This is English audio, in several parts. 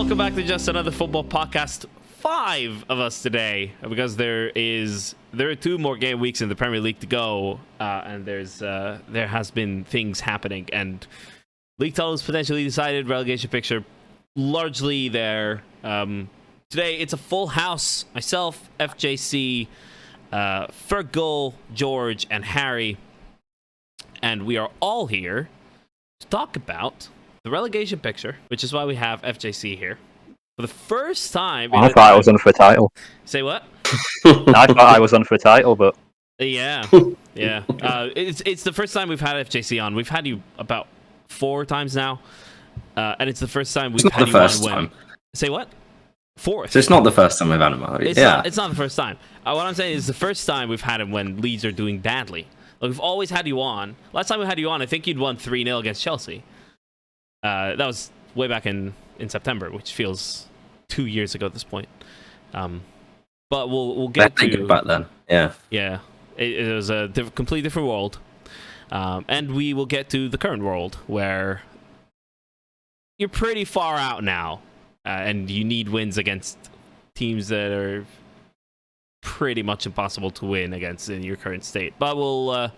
welcome back to Just Another Football Podcast. 5 of us today, because there are 2 more game weeks in the Premier League to go, and there has been things happening, and league titles potentially decided, relegation picture largely there. Today it's a full house. Myself, FJC, Fergal, George, and Harry, and we are all here to talk about the relegation picture, which is why we have FJC here. For the first time... I thought I was on for a title. Say what? I thought I was on for a title, but... Yeah. It's the first time we've had FJC on. We've had you about 4 times now. And it's the first time we've had you on when... Say what? 4th. So it's not the first time we've had him on. It's not the first time. What I'm saying is the first time we've had him when Leeds are doing badly. Like, we've always had you on. Last time we had you on, I think you'd won 3-0 against Chelsea. That was way back in September, which feels 2 years ago at this point. But we'll get to back then. Yeah. It was a completely different world, and we will get to the current world where you're pretty far out now, and you need wins against teams that are pretty much impossible to win against in your current state. But we'll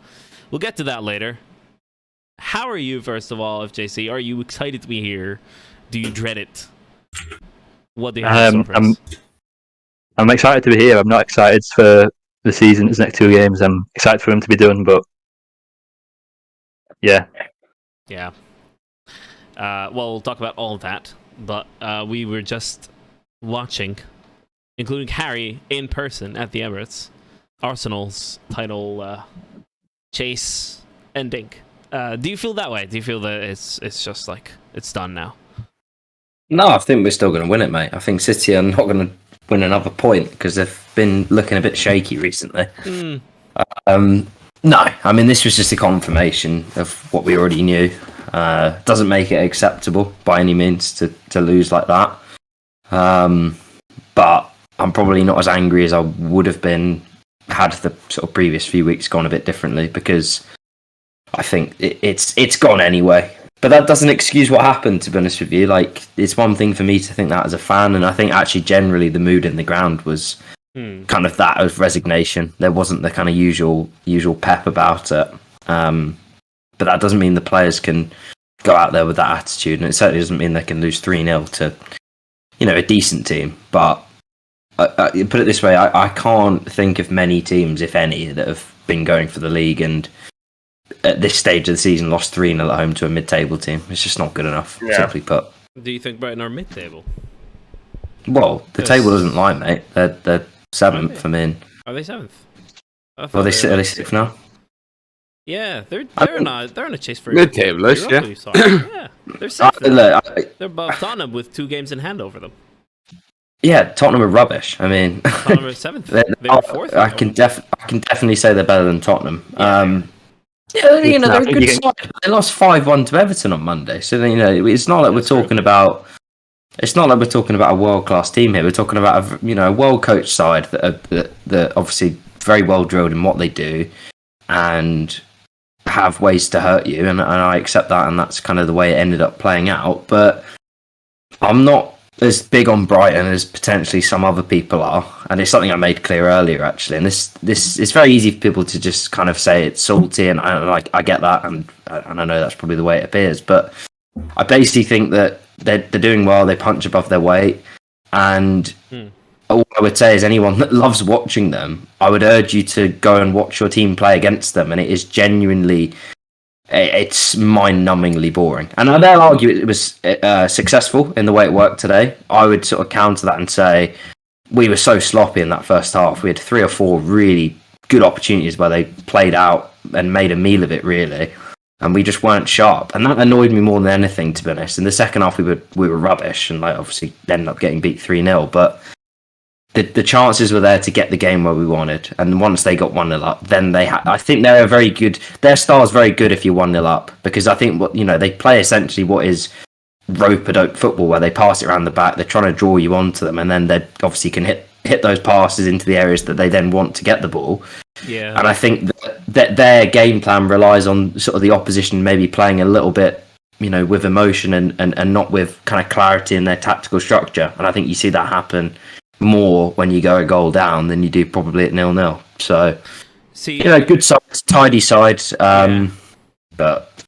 get to that later. How are you, first of all, FJC? Are you excited to be here? Do you dread it? What do you have in store for us? I'm excited to be here. I'm not excited for the season's next 2 games. I'm excited for them to be done, but yeah. Yeah. Well, we'll talk about all of that, but we were just watching, including Harry, in person at the Emirates, Arsenal's title chase ending. Do you feel that way? Do you feel that it's just like it's done now? No, I think we're still going to win it, mate. I think City are not going to win another point because they've been looking a bit shaky recently. No, I mean, this was just a confirmation of what we already knew. Doesn't make it acceptable by any means to lose like that. But I'm probably not as angry as I would have been had the sort of previous few weeks gone a bit differently, because I think it's gone anyway. But that doesn't excuse what happened, to be honest with you. Like, it's one thing for me to think that as a fan, and I think actually generally the mood in the ground was kind of that of resignation. There wasn't the kind of usual pep about it. But that doesn't mean the players can go out there with that attitude, and it certainly doesn't mean they can lose 3-0 to, a decent team. But put it this way, I can't think of many teams, if any, that have been going for the league and at this stage of the season lost 3-0 at home to a mid-table team. It's just not good enough, simply put. Do you think Brighton are mid-table? Well, the table doesn't lie, mate. They're 7th, I mean. Are they 7th? Are they 6th now? Yeah, they're on a chase for mid-table-ish, yeah. Yeah, they're 7th. They're above Tottenham with 2 games in hand over them. Yeah, Tottenham are rubbish. I mean, Tottenham are 7th. They were 4th. I can definitely say they're better than Tottenham. Yeah, they're a good side. They lost 5-1 to Everton on Monday, so it's not like we're talking about. It's not like we're talking about a world-class team here. We're talking about a well-coached side that are obviously very well drilled in what they do, and have ways to hurt you. And I accept that, and that's kind of the way it ended up playing out. But I'm not as big on Brighton as potentially some other people are, and it's something I made clear earlier actually. And this it's very easy for people to just kind of say it's salty, and I get that, and I know that's probably the way it appears, but I basically think that they're doing well. They punch above their weight, and all I would say is anyone that loves watching them, I would urge you to go and watch your team play against them, and it is genuinely. It's mind-numbingly boring. And they'll argue it was successful in the way it worked today. I would sort of counter that and say we were so sloppy in that first half. We had 3 or 4 really good opportunities where they played out and made a meal of it, really. And we just weren't sharp. And that annoyed me more than anything, to be honest. In the second half, we were rubbish, and obviously ended up getting beat 3-0. But the chances were there to get the game where we wanted, and once they got 1-0 up, then I think they're very good. Their style is very good if you're 1-0 up, because I think they play essentially what is rope-a-dope football, where they pass it around the back. They're trying to draw you onto them, and then they obviously can hit those passes into the areas that they then want to get the ball. Yeah, and I think that their game plan relies on sort of the opposition maybe playing a little bit with emotion and not with kind of clarity in their tactical structure. And I think you see that happen more when you go a goal down than you do probably at 0-0. So, good side, tidy side. But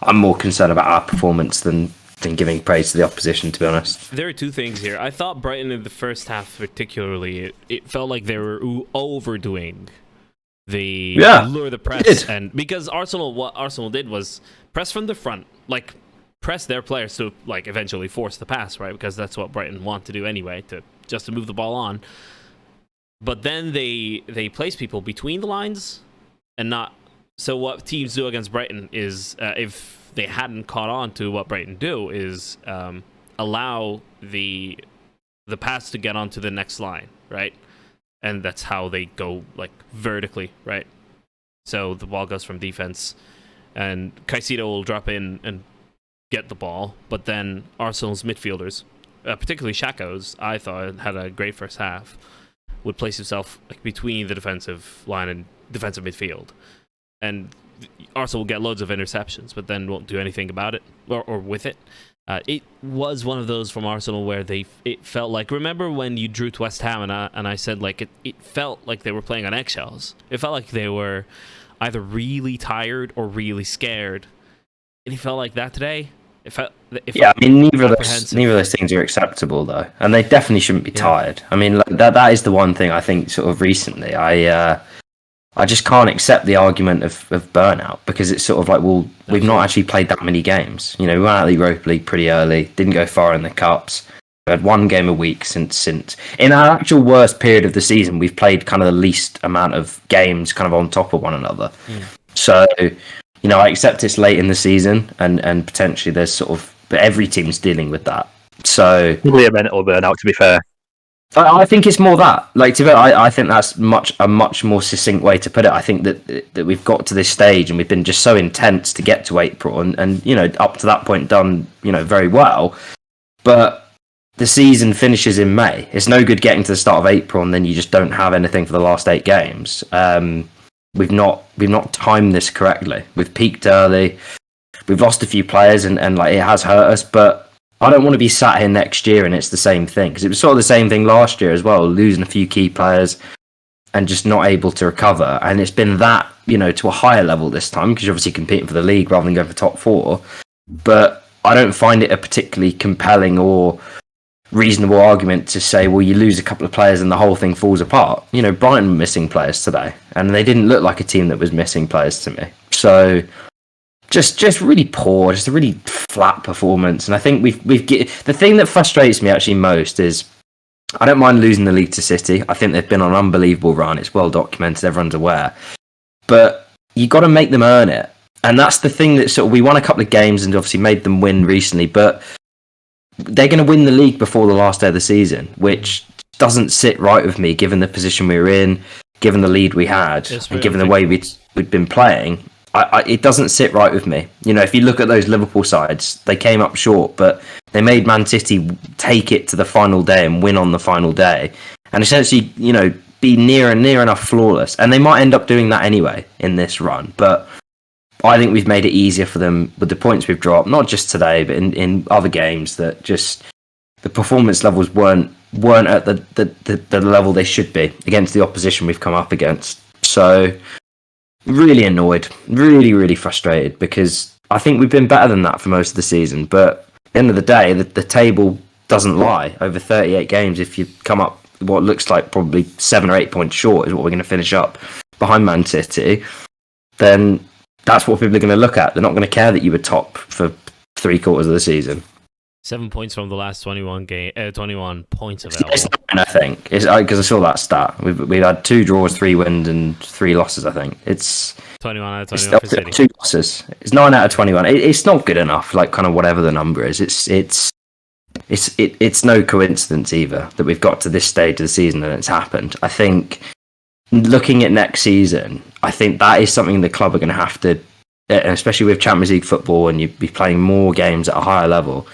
I'm more concerned about our performance than giving praise to the opposition, to be honest. There are two things here. I thought Brighton in the first half particularly, it felt like they were overdoing the lure the press. And because what Arsenal did was press from the front, like press their players to like eventually force the pass, right? Because that's what Brighton want to do anyway, to move the ball on. But then they place people between the lines and not. So what teams do against Brighton is if they hadn't caught on to what Brighton do is allow the pass to get onto the next line, right? And that's how they go like vertically, right? So the ball goes from defense, and Caicedo will drop in and get the ball, but then Arsenal's midfielders, particularly Xhaka's, I thought had a great first half, would place himself like between the defensive line and defensive midfield, and Arsenal will get loads of interceptions, but then won't do anything about it or with it. It was one of those from Arsenal where it felt like, remember when you drew to West Ham and I said like it felt like they were playing on eggshells. It felt like they were either really tired or really scared, and it felt like that today. Neither of those things are acceptable though, and they definitely shouldn't be tired. I mean, that is the one thing I think sort of recently I just can't accept the argument of burnout, because it's sort of like, well, we've not actually played that many games. We went out of the Europa League pretty early, didn't go far in the Cups. We had one game a week since. In our actual worst period of the season, we've played kind of the least amount of games kind of on top of one another. So, I accept it's late in the season and potentially there's sort of, but every team's dealing with that. So probably a mental burnout, to be fair. I think it's more that. I think that's a much more succinct way to put it. I think that we've got to this stage and we've been just so intense to get to April and up to that point done very well. But the season finishes in May. It's no good getting to the start of April and then you just don't have anything for the last 8 games. We've not timed this correctly. We've peaked early. We've lost a few players and it has hurt us, but I don't want to be sat here next year and it's the same thing, because it was sort of the same thing last year as well, losing a few key players and just not able to recover. And it's been that, to a higher level this time, because you're obviously competing for the league rather than going for top 4. But I don't find it a particularly compelling or reasonable argument to say, well, you lose a couple of players and the whole thing falls apart. Brighton were missing players today, and they didn't look like a team that was missing players to me. So just really poor, just a really flat performance. And I think the thing that frustrates me actually most is, I don't mind losing the league to City. I think they've been on an unbelievable run. It's well documented, everyone's aware. But you got to make them earn it. And that's the thing that sort of, we won a couple of games and obviously made them win recently, but they're going to win the league before the last day of the season, which doesn't sit right with me, given the position we were in, given the lead we had, and given the way we'd been playing. It doesn't sit right with me. If you look at those Liverpool sides, they came up short, but they made Man City take it to the final day and win on the final day, and essentially, be near enough flawless. And they might end up doing that anyway in this run, but I think we've made it easier for them with the points we've dropped, not just today, but in other games, that just the performance levels weren't at the level they should be against the opposition we've come up against. So really annoyed, really frustrated, because I think we've been better than that for most of the season. But at the end of the day, the table doesn't lie. Over 38 games, if you come up what looks like probably 7 or 8 points short is what we're going to finish up behind Man City, then that's what people are going to look at. They're not going to care that you were top for 3/4 of the season. 7 points from the last 21 points available. It's 9, I think, because I saw that stat. We've had 2 draws, 3 wins, and 3 losses. I think it's 21 out of 21 for City. 2 losses. It's 9 out of 21. It's not good enough. Like, kind of whatever the number is, it's no coincidence either that we've got to this stage of the season and it's happened. I think looking at next season, I think that is something the club are going to have to, especially with Champions League football and you'd be playing more games at a higher level.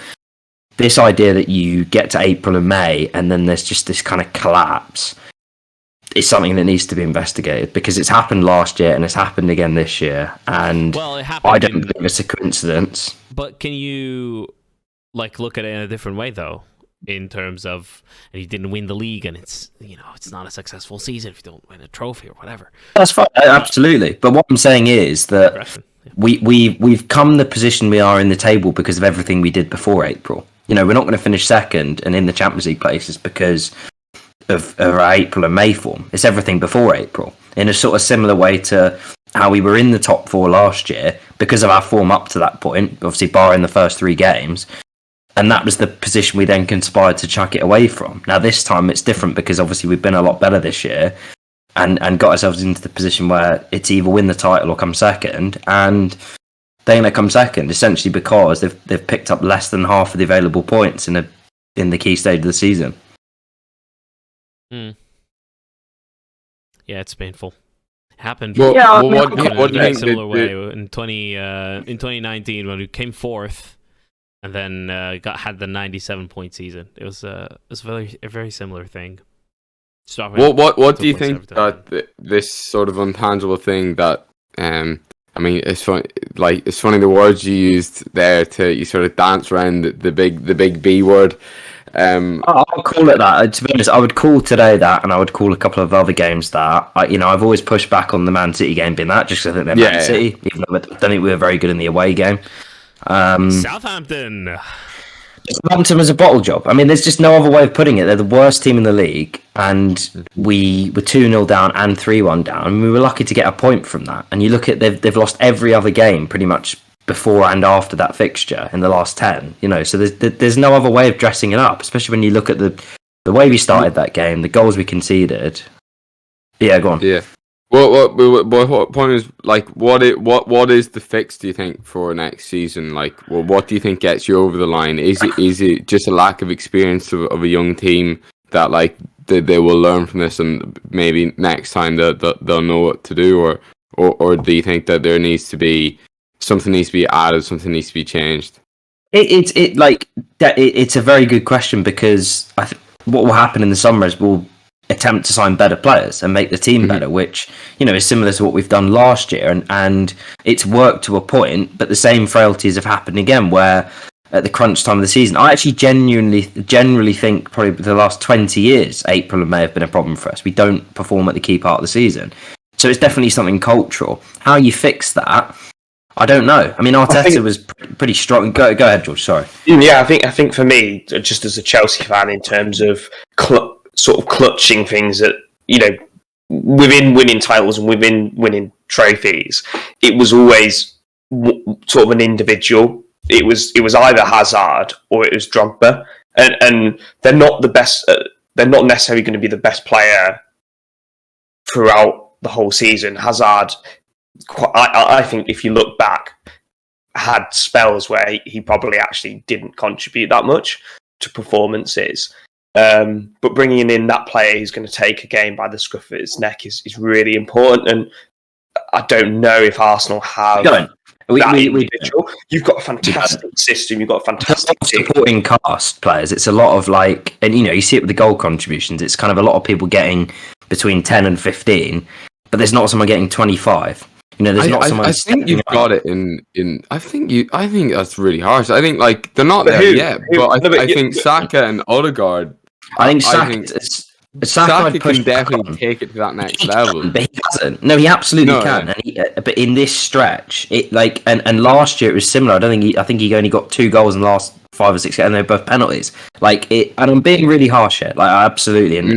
This idea that you get to April and May and then there's just this kind of collapse is something that needs to be investigated, because it's happened last year and it's happened again this year. And I don't believe it's a coincidence. But can you look at it in a different way though? In terms of, and you didn't win the league, and it's it's not a successful season if you don't win a trophy or whatever. That's fine, absolutely. But what I'm saying is that we've come the position we are in the table because of everything we did before April. We're not going to finish second and in the Champions League places because of our April and May form. It's everything before April, in a sort of similar way to how we were in the top 4 last year because of our form up to that point, obviously barring the first 3 games. And that was the position we then conspired to chuck it away from. Now, this time it's different because obviously we've been a lot better this year and got ourselves into the position where it's either win the title or come second. And they're going to come second, essentially because they've picked up less than half of the available points in the key stage of the season. Yeah, it's painful. Happened. Well, What do you think? Similar way in 2019 when we came 4th. And then had the 97-point season. It was a very similar thing. What do you think that this sort of intangible thing that I mean, it's funny. It's funny the words you used there you sort of dance around the big B word. I'll call it that. To be honest, I would call today that, and I would call a couple of other games that. I've always pushed back on the Man City game being that, just because I think they're Man City. Even though I don't think we were very good in the away game. Southampton was a bottle job. I mean, there's just no other way of putting it. They're the worst team in the league, and we were 2-0 down and 3-1 down. And we were lucky to get a point from that. And you look at they've lost every other game pretty much before and after that fixture in the last 10. So there's no other way of dressing it up, especially when you look at the way we started that game, the goals we conceded. Yeah, go on. Yeah. What point is what is the fix, do you think, for next season? What do you think gets you over the line? Is it just a lack of experience of a young team that they will learn from this and maybe next time they'll know what to do, or do you think that there needs to be something needs to be added, something needs to be changed? It's a very good question because what will happen in the summer is we'll attempt to sign better players and make the team better, which is similar to what we've done last year, and it's worked to a point, but the same frailties have happened again where at the crunch time of the season, I actually generally think probably the last 20 years April and May have been a problem for us. We don't perform at the key part of the season, so it's definitely something cultural. How you fix that, I don't know. I mean, Arteta was pretty strong. Go ahead, George. Sorry. Yeah, I think for me, just as a Chelsea fan, in terms of sort of clutching things that within winning titles and within winning trophies, it was always sort of an individual. It was either Hazard or it was Drogba, and they're not the best. They're not necessarily going to be the best player throughout the whole season. Hazard, I think, if you look back, had spells where he probably actually didn't contribute that much to performances. But bringing in that player who's going to take a game by the scruff of its neck is really important. And I don't know if Arsenal have that individual. You've got a fantastic system. You've got a fantastic supporting cast players. It's a lot of and you see it with the goal contributions. It's kind of a lot of people getting between 10 and 15, but there's not someone getting 25. There's not someone. I think you've got it in. I think that's really harsh. I think they're not there yet, but I think Saka and Odegaard. I think Saka can definitely take it to that next level. But he hasn't. No, he absolutely can. Yeah. And but in this stretch, and last year it was similar. I think he only got 2 goals in the last 5 or 6 games, and they're both penalties. And I'm being really harsh here. Absolutely. And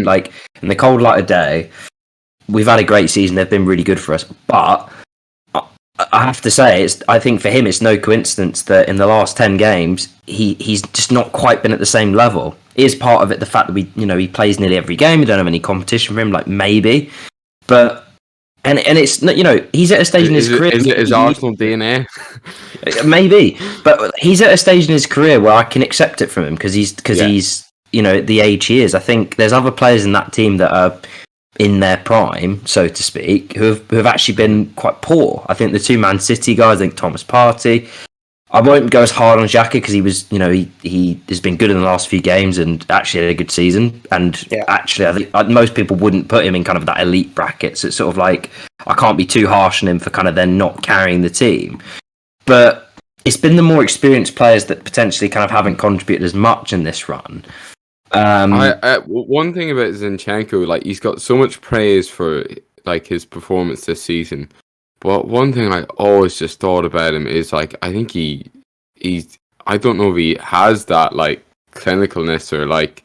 in the cold light of day, we've had a great season. They've been really good for us. But I have to say, I think for him, it's no coincidence that in the last 10 games, he's just not quite been at the same level. Is part of it the fact that he plays nearly every game. We don't have any competition for him, maybe, but and it's he's at a stage in his career. Is Arsenal DNA? Maybe, but he's at a stage in his career where I can accept it from him because he's at the age he is. I think there's other players in that team that are in their prime, so to speak, who have actually been quite poor. I think the 2 Man City guys, I think Thomas Partey. I won't go as hard on Xhaka because he was, he has been good in the last few games and actually had a good season. And actually, I think most people wouldn't put him in kind of that elite bracket. So it's sort of I can't be too harsh on him for kind of then not carrying the team. But it's been the more experienced players that potentially kind of haven't contributed as much in this run. One thing about Zinchenko, like he's got so much praise for like his performance this season, but one thing I always just thought about him is like I think he's I don't know if he has that like clinicalness or like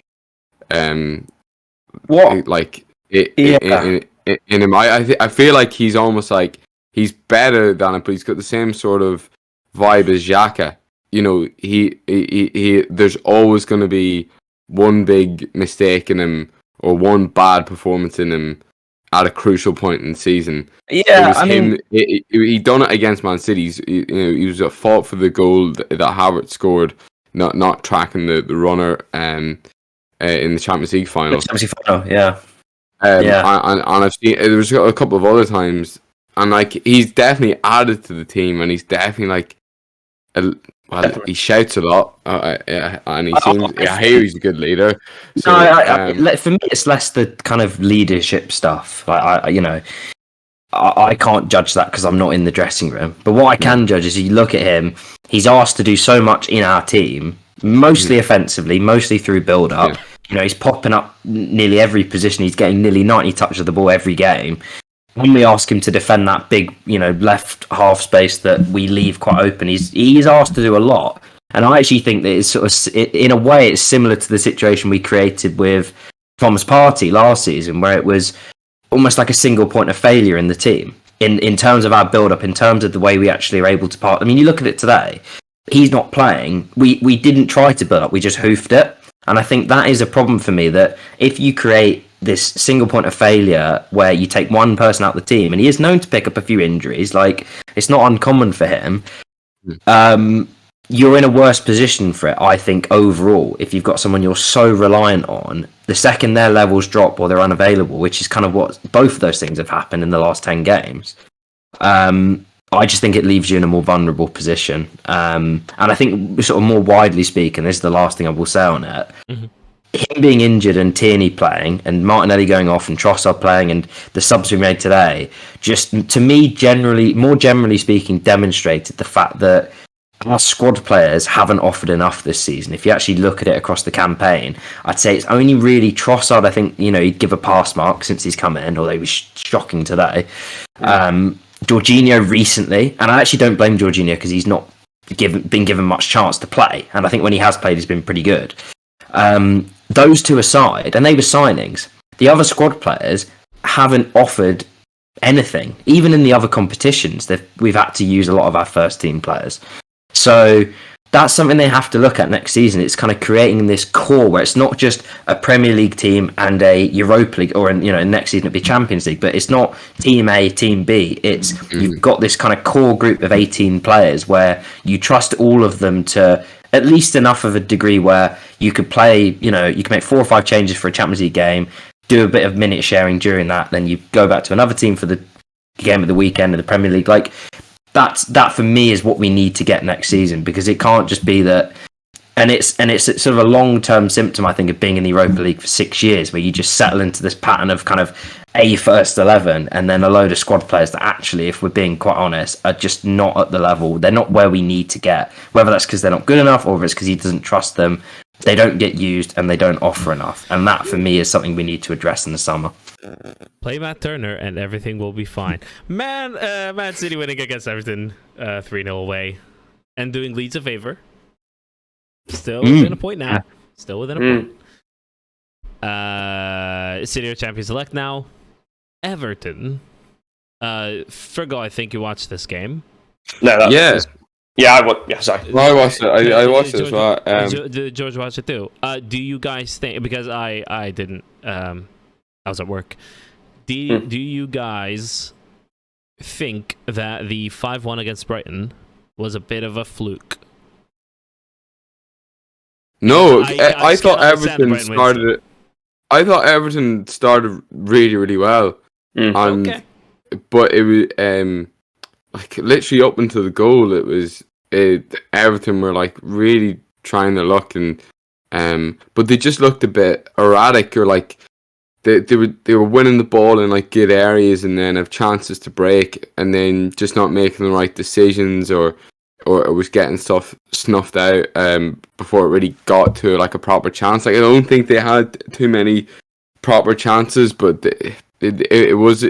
what like in him. I feel like he's almost like he's better than it, but he's got the same sort of vibe as Xhaka. You know, he there's always going to be one big mistake in him or one bad performance in him at a crucial point in the season. Yeah, he done it against Man City. He was at fault for the goal that Havertz scored, not tracking the runner in the Champions League final. Yeah. And I've seen there was a couple of other times, and like he's definitely added to the team, and he's definitely like. He shouts a lot, and he seems. I hear he's a good leader. So, for me, it's less the kind of leadership stuff. Like I can't judge that because I'm not in the dressing room. But what I can judge is you look at him. He's asked to do so much in our team, mostly offensively, mostly through build-up. Yeah. You know, he's popping up nearly every position. He's getting nearly 90 touches of the ball every game. When we ask him to defend that big, left half space that we leave quite open, he's asked to do a lot. And I actually think that it's sort of, in a way, it's similar to the situation we created with Thomas Partey last season, where it was almost like a single point of failure in the team in terms of our build-up, in terms of the way we actually are able to part. I mean, you look at it today, he's not playing. We didn't try to build up, we just hoofed it. And I think that is a problem for me, that if you create this single point of failure where you take one person out of the team, and he is known to pick up a few injuries, like it's not uncommon for him, you're in a worse position for it, I think, overall, if you've got someone you're so reliant on. The second their levels drop or they're unavailable, which is kind of what both of those things have happened in the last 10 games, I just think it leaves you in a more vulnerable position. And I think sort of more widely speaking, this is the last thing I will say on it, him being injured and Tierney playing and Martinelli going off and Trossard playing and the subs we made today, just to me, more generally speaking, demonstrated the fact that our squad players haven't offered enough this season. If you actually look at it across the campaign, I'd say it's only really Trossard. I think, he'd give a pass mark since he's come in, although he was shocking today. Jorginho recently, and I actually don't blame Jorginho because he's not been given much chance to play. And I think when he has played, he's been pretty good. Those two aside, and they were signings, the other squad players haven't offered anything. Even in the other competitions, we've had to use a lot of our first team players. So that's something they have to look at next season. It's kind of creating this core where it's not just a Premier League team and a Europa League, or next season it'll be Champions League, but it's not Team A, Team B. It's you've got this kind of core group of 18 players where you trust all of them to at least enough of a degree where you could play, you can make 4 or 5 changes for a Champions League game, do a bit of minute sharing during that, then you go back to another team for the game of the weekend of the Premier League. Like, that for me is what we need to get next season, because it can't just be that. And it's sort of a long-term symptom, I think, of being in the Europa League for 6 years, where you just settle into this pattern of kind of a first 11 and then a load of squad players that actually, if we're being quite honest, are just not at the level. They're not where we need to get. Whether that's because they're not good enough or if it's because he doesn't trust them, they don't get used and they don't offer enough. And that, for me, is something we need to address in the summer. Play Matt Turner and everything will be fine. Man City winning against Everton 3-0 away and doing Leeds a favor. Still within a point now. Still within a point. City are champions elect now. Everton. Fergal, I think you watched this game. No, sorry. Well, I watched it. I watched it as well. George watched it too. Do you guys think? Because I didn't. I was at work. Do you guys think that the 5-1 against Brighton was a bit of a fluke? No, I thought Everton started. I thought Everton started really, really well, but it was like literally up until the goal. Everton were like really trying their luck, and but they just looked a bit erratic, or like they were winning the ball in like good areas, and then have chances to break, and then just not making the right decisions, or or it was getting stuff snuffed out before it really got to like a proper chance. Like I don't think they had too many proper chances, but it was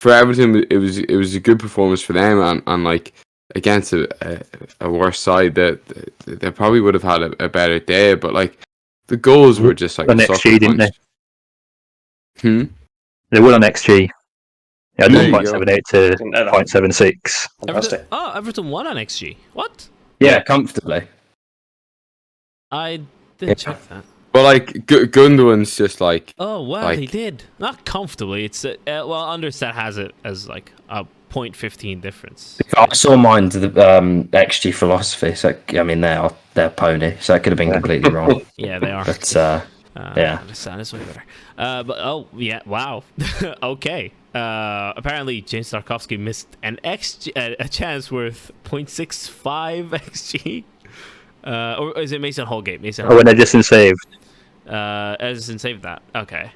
for Everton. It was a good performance for them, and like against a worse side that they probably would have had a better day. But like the goals were just like on XG, didn't they? They won on XG. Yeah, There you 1.78 to 0.76. Fantastic. Everton won on XG. What? Yeah, comfortably. I didn't check that. But like Gundogan's just like Oh wow, like, they did not comfortably. It's well, Understat has it as like a 0.15 difference. I saw mine to the XG philosophy. So I mean, they're pony. So I could have been completely wrong. Yeah, they are. But yeah, Understat is way better. But oh yeah, wow. Okay. Apparently James Tarkowski missed an a chance worth 0.65 XG. Or is it Mason Holgate? When Edison saved. Edison saved that. Okay.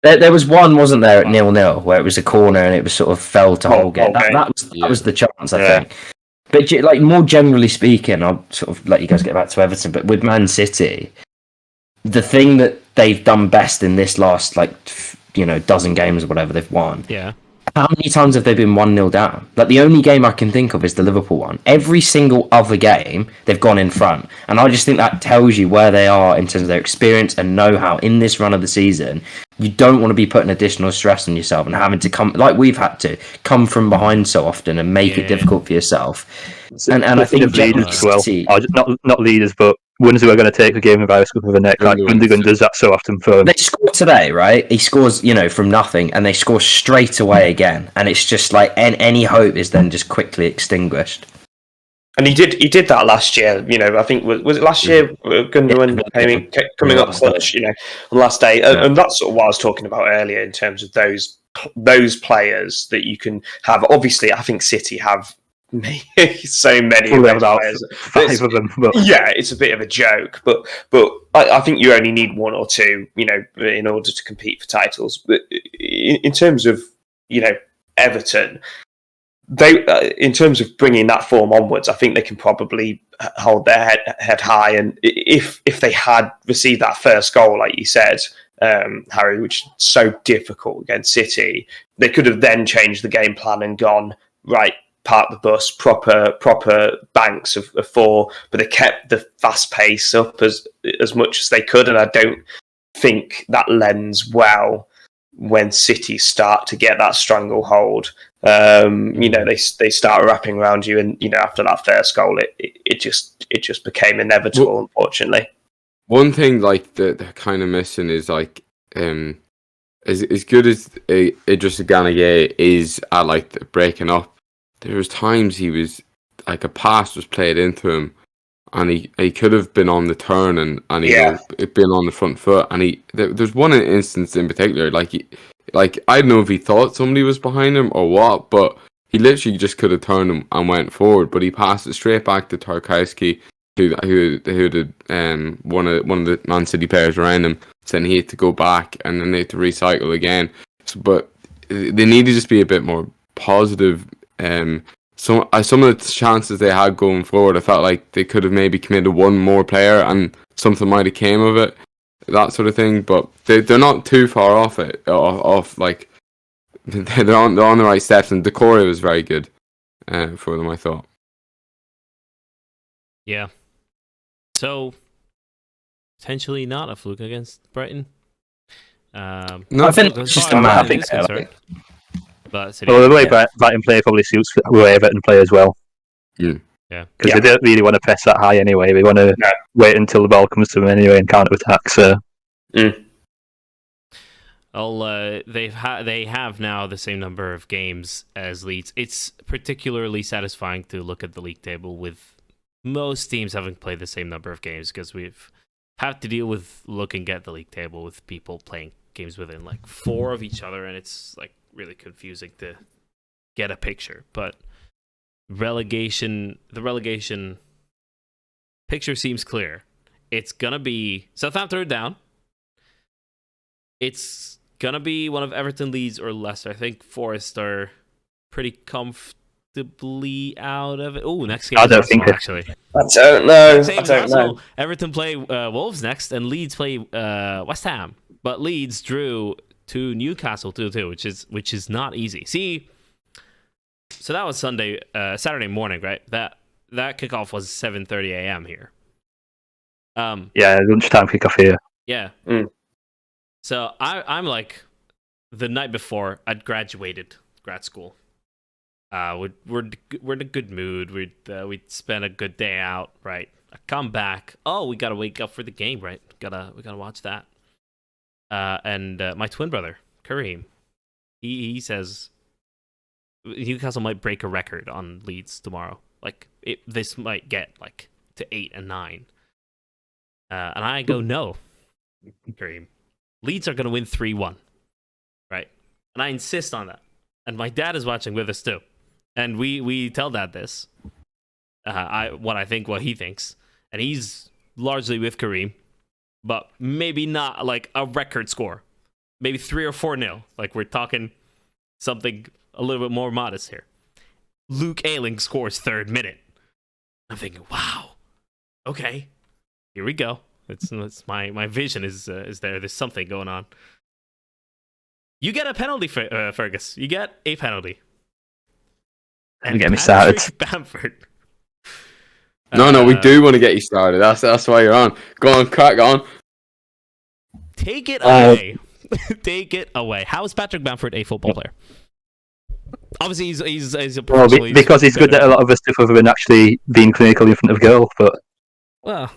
There was one, wasn't there, at 0-0 where it was a corner and it was sort of fell to Holgate. That was the chance, I think. But like more generally speaking, I'll sort of let you guys get back to Everton. But with Man City, the thing that they've done best in this last dozen games or whatever they've won. Yeah. How many times have they been 1-0 down? Like the only game I can think of is the Liverpool one. Every single other game they've gone in front, and I just think that tells you where they are in terms of their experience and know-how in this run of the season. You don't want to be putting additional stress on yourself and having to come, like we've had to, come from behind so often and make it difficult for yourself. And I think leaders as well, not leaders, but ones who are going to take the game by the scoop of the neck. Like Gundogan does that so often for them. They score today, right? He scores, from nothing, and they score straight away again. And it's just like any hope is then just quickly extinguished. And he did that last year. I think was it last year? Gundogan coming up clutch. On the last day, and that's sort of what I was talking about earlier in terms of those players that you can have. Obviously, I think City have so many of those players. 5 of them. But... Yeah, it's a bit of a joke, but I think you only need 1 or 2, in order to compete for titles. But in terms of Everton, they in terms of bringing that form onwards, I think they can probably hold their head high. And if they had received that first goal, like you said, Harry, which is so difficult against City, they could have then changed the game plan and gone right. Park the bus, proper banks of 4, but they kept the fast pace up as much as they could, and I don't think that lends well when City start to get that stranglehold. They start wrapping around you, and after that first goal, it just became inevitable, unfortunately. One thing like they're kind of missing is like as good as Idris Ganaye is at like breaking up. There was times he was like a pass was played into him, and he could have been on the turn and he would have been on the front foot. And there's one instance in particular, like I don't know if he thought somebody was behind him or what, but he literally just could have turned him and went forward. But he passed it straight back to Tarkowski, who had one of the Man City players around him. So then he had to go back, and then they had to recycle again. But they need to just be a bit more positive. Some of the chances they had going forward, I felt like they could have maybe committed one more player and something might have came of it, that sort of thing. But they're not too far off it. Like they're on the right steps, and Decore was very good for them, I thought. Yeah. So potentially not a fluke against Brighton. No, I think it's just a matter. But the way Brighton play probably suits the way Everton play as well. Yeah. Because they don't really want to press that high anyway. They want to wait until the ball comes to them anyway and counter attack. So. Well, they have now the same number of games as Leeds. It's particularly satisfying to look at the league table with most teams having played the same number of games, because we've had to deal with looking at the league table with people playing games within like 4 of each other, and it's like really confusing to get a picture. But the relegation picture seems clear. It's gonna be Southampton are down. It's gonna be one of Everton, Leeds, or Leicester. I think Forest are pretty comfortably comfortably out of it. Oh, next game I is don't Arsenal, think actually. I don't know. Same I as don't Arsenal. know. Everton play Wolves next, and Leeds play West Ham. But Leeds drew to Newcastle 2-2, which is not easy. See, so that was Saturday morning, right? That kickoff was 7:30 a.m. here. Yeah, lunchtime kickoff here. Yeah. Mm. So I'm like, the night before I'd graduated grad school. We're in a good mood. We'd spend a good day out, right? I come back. Oh, we gotta wake up for the game, right? We gotta watch that. And my twin brother Kareem, he says Newcastle might break a record on Leeds tomorrow. Like this might get like to 8 and 9. And I go, no, Kareem. Leeds are gonna win 3-1, right? And I insist on that. And my dad is watching with us too. And we tell Dad this, what he thinks, and he's largely with Kareem, but maybe not like a record score, maybe 3 or 4-0. Like we're talking something a little bit more modest here. Luke Ayling scores 3rd minute. I'm thinking, wow, okay, here we go. It's my vision is there. There's something going on. You get a penalty, Fergus. You get a penalty. And get me started. Patrick Bamford. No, we do want to get you started. That's why you're on. Go on, crack on. Take it away. Take it away. How is Patrick Bamford a football player? Obviously, he's a professional. Well, because he's good at a lot of stuff other than actually being clinical in front of goal. But well,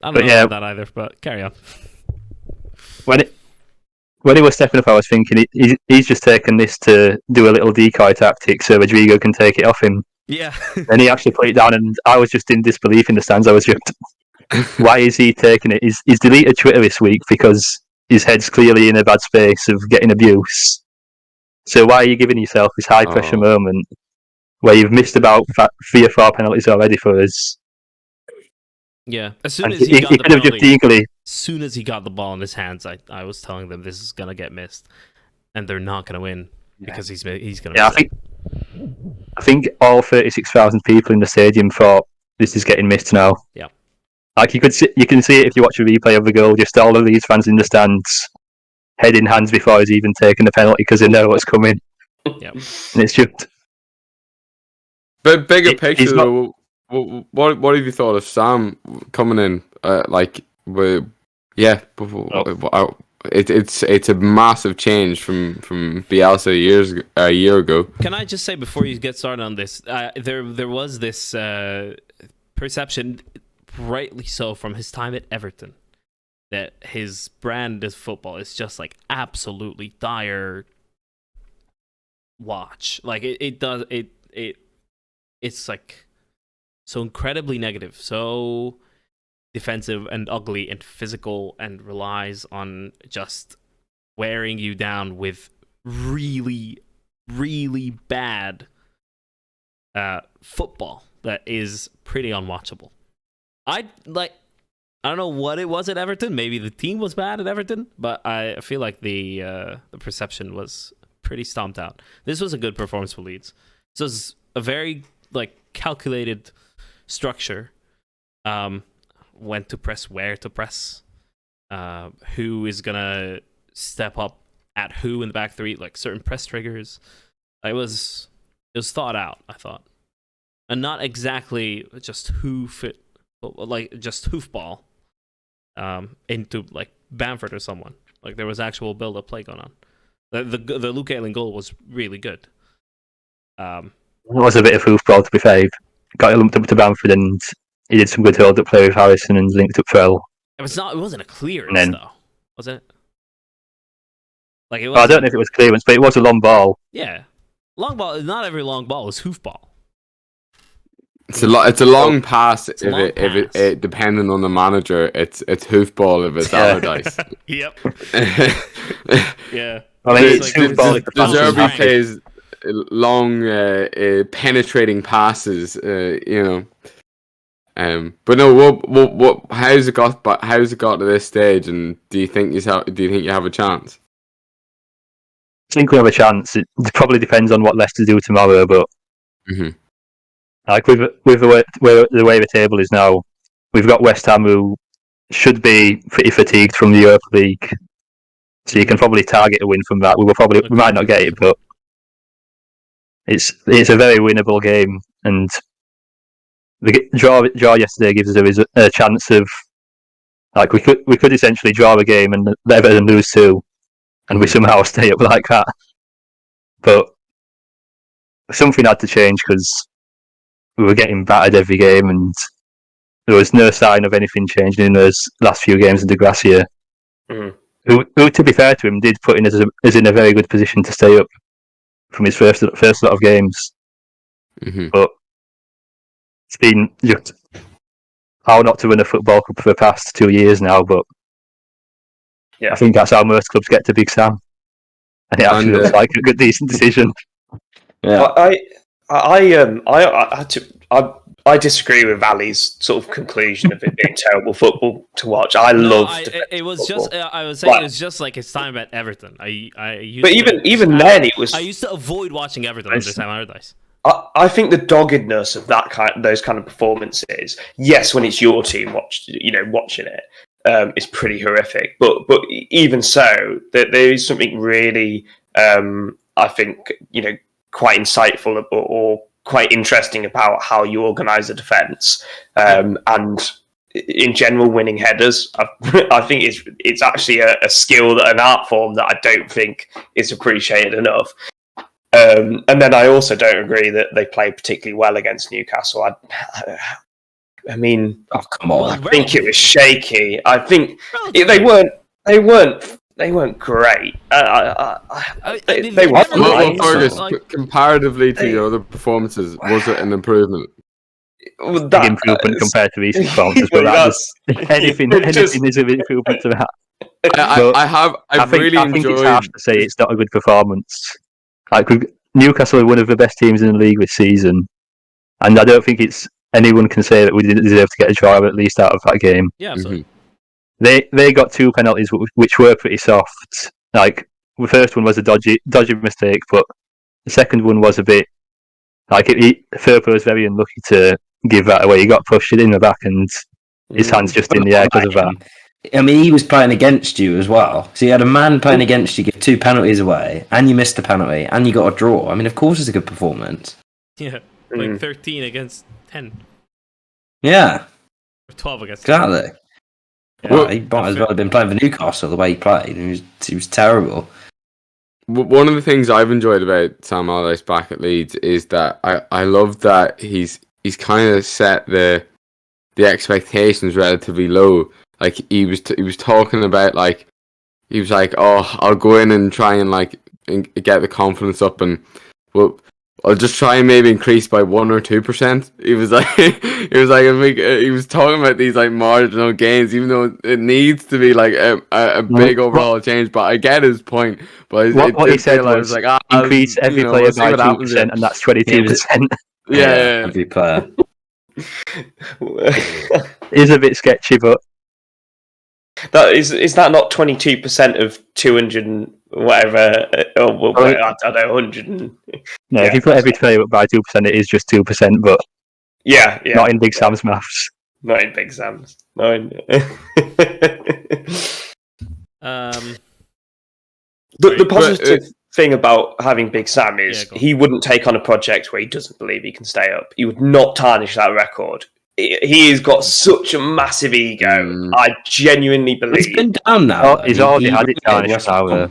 I don't know about that either. But carry on. When he was stepping up, I was thinking he's just taken this to do a little decoy tactic so Rodrigo can take it off him. Yeah. And he actually put it down, and I was just in disbelief in the stands. I was just, why is he taking it? He's deleted Twitter this week because his head's clearly in a bad space of getting abuse. So why are you giving yourself this high-pressure moment where you've missed about 3 or 4 penalties already for us? Yeah, as soon as he got the penalty, as soon as he got the ball in his hands, I was telling them this is gonna get missed, and they're not gonna win because he's gonna. Yeah, I think all 36,000 people in the stadium thought this is getting missed now. Yeah, like you can see it if you watch a replay of the goal. Just all of these fans in the stands, head in hands before he's even taken the penalty because they know what's coming. Yeah, and it's just. But bigger picture, though. What have you thought of Sam coming in? It's a massive change from Bielsa a year ago. Can I just say before you get started on this, there was this perception, rightly so, from his time at Everton, that his brand of football is just like absolutely dire. Watch like it's like so incredibly negative, so defensive and ugly and physical, and relies on just wearing you down with really, really bad football that is pretty unwatchable. I don't know what it was at Everton. Maybe the team was bad at Everton, but I feel like the perception was pretty stomped out. This was a good performance for Leeds. This was a very calculated structure. When to press, where to press, who is gonna step up at who in the back three, like certain press triggers. It was thought out, I thought, and not exactly just just hoofball into like Bamford or someone. Like there was actual build-up play going on. The Luke Ayling goal was really good. It was a bit of hoofball, to be fair. He got it lumped up to Bamford, and he did some good hold-up play with Harrison and linked up Fergal. It wasn't a clearance though, was it? Like it was. I don't know if it was clearance, but it was a long ball. Yeah, long ball. Not every long ball is hoofball. It's a long pass. If it depending on the manager, it's hoofball if it's Allardyce. Yep. Yeah. I mean, it's hoofball. De Zerbi plays long, penetrating passes. But no. How's it got to this stage? And do you think you have a chance? I think we have a chance. It probably depends on what Leicester do tomorrow, but Mhm. Like with the way the table is now, we've got West Ham who should be pretty fatigued from the Europa League, so you can probably target a win from that. We might not get it, but it's a very winnable game, and the draw yesterday gives us a chance of, like, we could essentially draw a game and Everton lose 2, and we somehow stay up like that. But something had to change because we were getting battered every game, and there was no sign of anything changing in those last few games of De Gracia. Who, to be fair to him, did put us in a very good position to stay up from his first lot of games. But it's been just how not to win a football club for the past 2 years now. But I think that's how most clubs get to Big Sam, and it actually looks like a good, decent decision. Yeah, I disagree with Valley's sort of conclusion of it being terrible football to watch. I would say it was just like his time at Everton. Then it was. I used to avoid watching Everton at this time at Allardyce. I think the doggedness of those kind of performances, yes, when it's your team watching it, is pretty horrific. But even so, there is something really, I think, quite insightful or quite interesting about how you organise a defence, and in general, winning headers. I think it's actually a skill, an art form that I don't think is appreciated enough. And then I also don't agree that they played particularly well against Newcastle. I mean, oh come on! I think it was shaky. I think they weren't great. They weren't Fergus, comparatively to the other performances, was it an improvement? Big improvement compared to recent performances, but anything is an improvement to that. I think it's harsh to say it's not a good performance. Like, Newcastle are one of the best teams in the league this season, and I don't think anyone can say that we didn't deserve to get a draw at least out of that game. Yeah, absolutely. They got 2 penalties which were pretty soft. Like, the first one was a dodgy mistake, but the second one was a bit like Fergal was very unlucky to give that away. He got pushed in the back, and his hand's just in the air because of that. I mean, he was playing against you as well. So you had a man playing against you, give 2 penalties away, and you missed a penalty, and you got a draw. I mean, of course it's a good performance. Yeah, like 13 against 10. Yeah. Or 12 against 10. Exactly. Yeah, well, he might as well have been playing for Newcastle the way he played. He was terrible. One of the things I've enjoyed about Sam Allardyce back at Leeds is that I love that he's kind of set the expectations relatively low. Like, he was talking about, like, he was like, oh, I'll go in and try and get the confidence up, and well, I'll just try and maybe increase by 1 or 2%. He was like, he was talking about these like marginal gains, even though it needs to be like a big overall change. But I get his point. But what he said was like, increase every player by 2%, and that's 22%. Yeah, every player. It is a bit sketchy, but that is that not 22% of 200 whatever? Or I don't know, 100. No, if you put every player up by 2%, it is just 2%. But yeah, not in Big Sam's maths. Not in Big Sam's. No. The positive thing about having Big Sam is he wouldn't take on a project where he doesn't believe he can stay up. He would not tarnish that record. He has got such a massive ego. I genuinely believe. He's been down now. He's already had it tarnished now.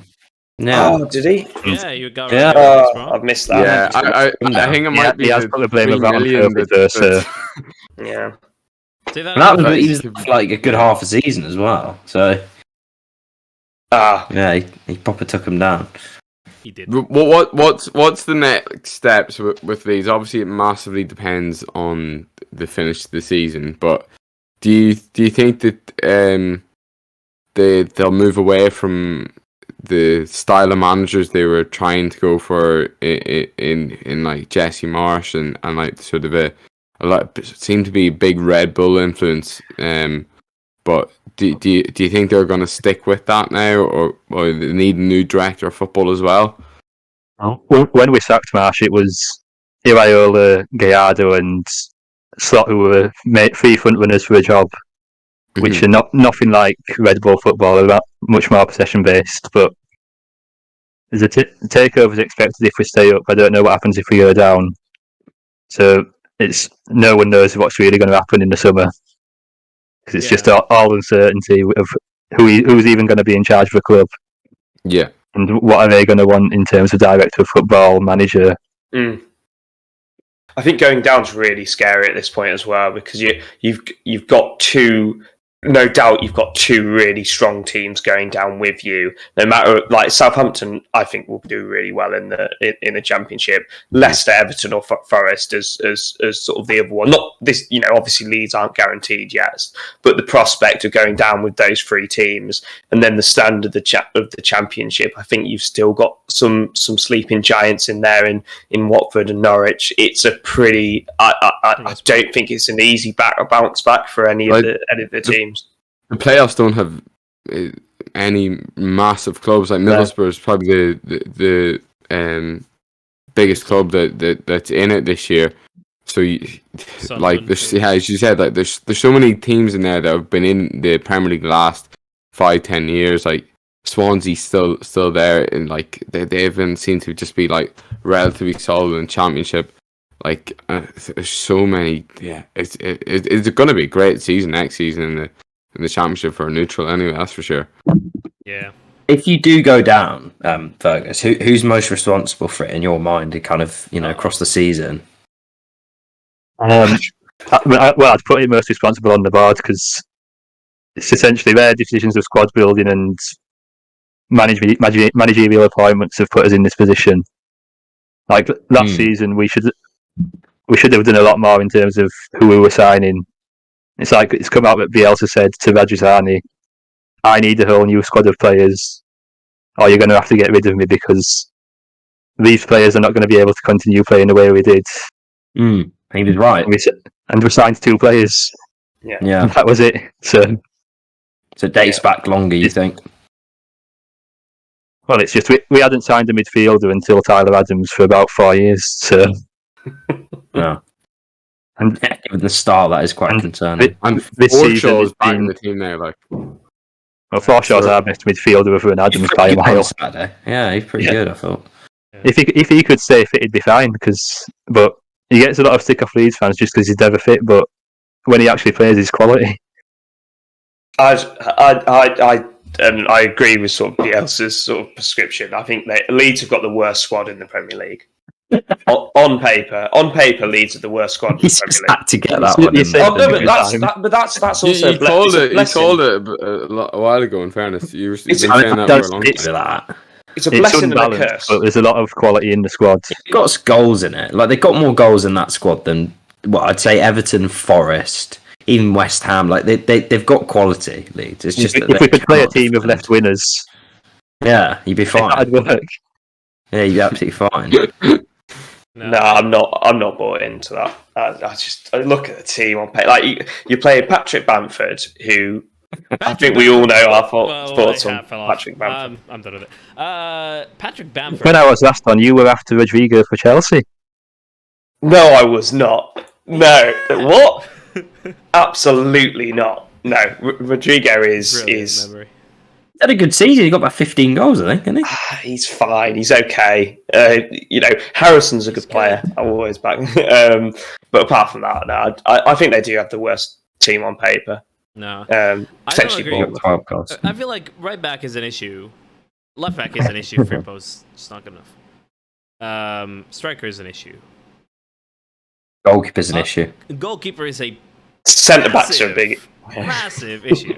Yeah. Oh, did he? Yeah, you got right. I've missed that. Yeah, I think it might be. He has put the blame of that on Fergal. Yeah. He was like a good half a season as well. So. Yeah, he proper took him down. He did. What's the next steps with these? Obviously, it massively depends on the finish of the season. But do you think that they'll move away from the style of managers they were trying to go for in like Jesse Marsh and like sort of a lot seemed to be a big Red Bull influence? But do you think they're going to stick with that now, or they need a new director of football as well? When we sacked Marsh, it was Iraola, Gallardo, and Slot, who were three front runners for a job, which are nothing like Red Bull football. They're much more possession based, but there's a takeover is expected if we stay up. I don't know what happens if we go down. So no one knows what's really going to happen in the summer because it's just all uncertainty of who's even going to be in charge of the club. Yeah, and what are they going to want in terms of director of football, manager? I think going down's really scary at this point as well because you've got two. No doubt, you've got two really strong teams going down with you. No matter, like Southampton, I think will do really well in the Championship. Leicester, Everton, or Forest as sort of the other one. Not this, obviously Leeds aren't guaranteed yet, but the prospect of going down with those three teams and then the standard of the Championship. I think you've still got some sleeping giants in there in Watford and Norwich. It's a pretty. I don't think it's an easy bounce back for any of the teams. The playoffs don't have any massive clubs. Like Middlesbrough is probably the biggest club that's in it this year. So, as you said, like there's so many teams in there that have been in the Premier League the last 5-10 years. Like Swansea's still there, and like they even seem to just be like relatively solid in Championship. Like there's so many. Yeah, it's going to be a great season next season in the Championship for a neutral. Anyway, that's for sure. Yeah. If you do go down, Fergus, who's most responsible for it in your mind? To kind of across the season. I'd put it most responsible on the board because it's essentially their decisions of squad building and managerial appointments have put us in this position. Like last season, we should have done a lot more in terms of who we were signing. It's like it's come out that Bielsa said to Rajasani, I need a whole new squad of players, or you're going to have to get rid of me because these players are not going to be able to continue playing the way we did. He was right. And we signed 2 players. Yeah. And that was it. So it dates back longer, you think? Well, it's just we hadn't signed a midfielder until Tyler Adams for about 4 years. So yeah. And given the start, that is quite concerning. And this season is back in the team now. Like, well, Forshaw's our best midfielder with an Adams by a mile. Yeah, he's pretty good, I thought. If he could stay fit, he'd be fine. But he gets a lot of stick off Leeds fans just because he's never fit. But when he actually plays, he's quality. I agree with sort of Bielsa's sort of prescription. I think that Leeds have got the worst squad in the Premier League. on paper, Leeds are the worst squad in the Premier League. Had to get that one. But that's also you told it a while ago. In fairness, you've been saying that for a long time. It's a blessing and a curse. But there's a lot of quality in the squad. They've got goals in it. Like they've got more goals in that squad than I'd say Everton, Forest, even West Ham. Like they've got quality. Leeds. It's just if we could play a team of left winners, yeah, you'd be fine. That'd work. Yeah, you'd be absolutely fine. No, I'm not bought into that. I look at the team on paper. Like you play Patrick Bamford, who I think we all know our thoughts on Patrick Bamford. I'm done with it. Patrick Bamford. When I was last on, you were after Rodrigo for Chelsea. No, I was not. No, what? Absolutely not. No, Rodrigo is. Memory. He had a good season. He got about 15 goals, I think, didn't he? He's fine. He's okay. Harrison's a good player. I'm always back. But apart from that, no, I think they do have the worst team on paper. No. Potentially I feel like right back is an issue. Left back is an issue. Free post, it's not good enough. Striker is an issue. Goalkeeper is an issue. Goalkeeper is a centre backs are a big massive issue.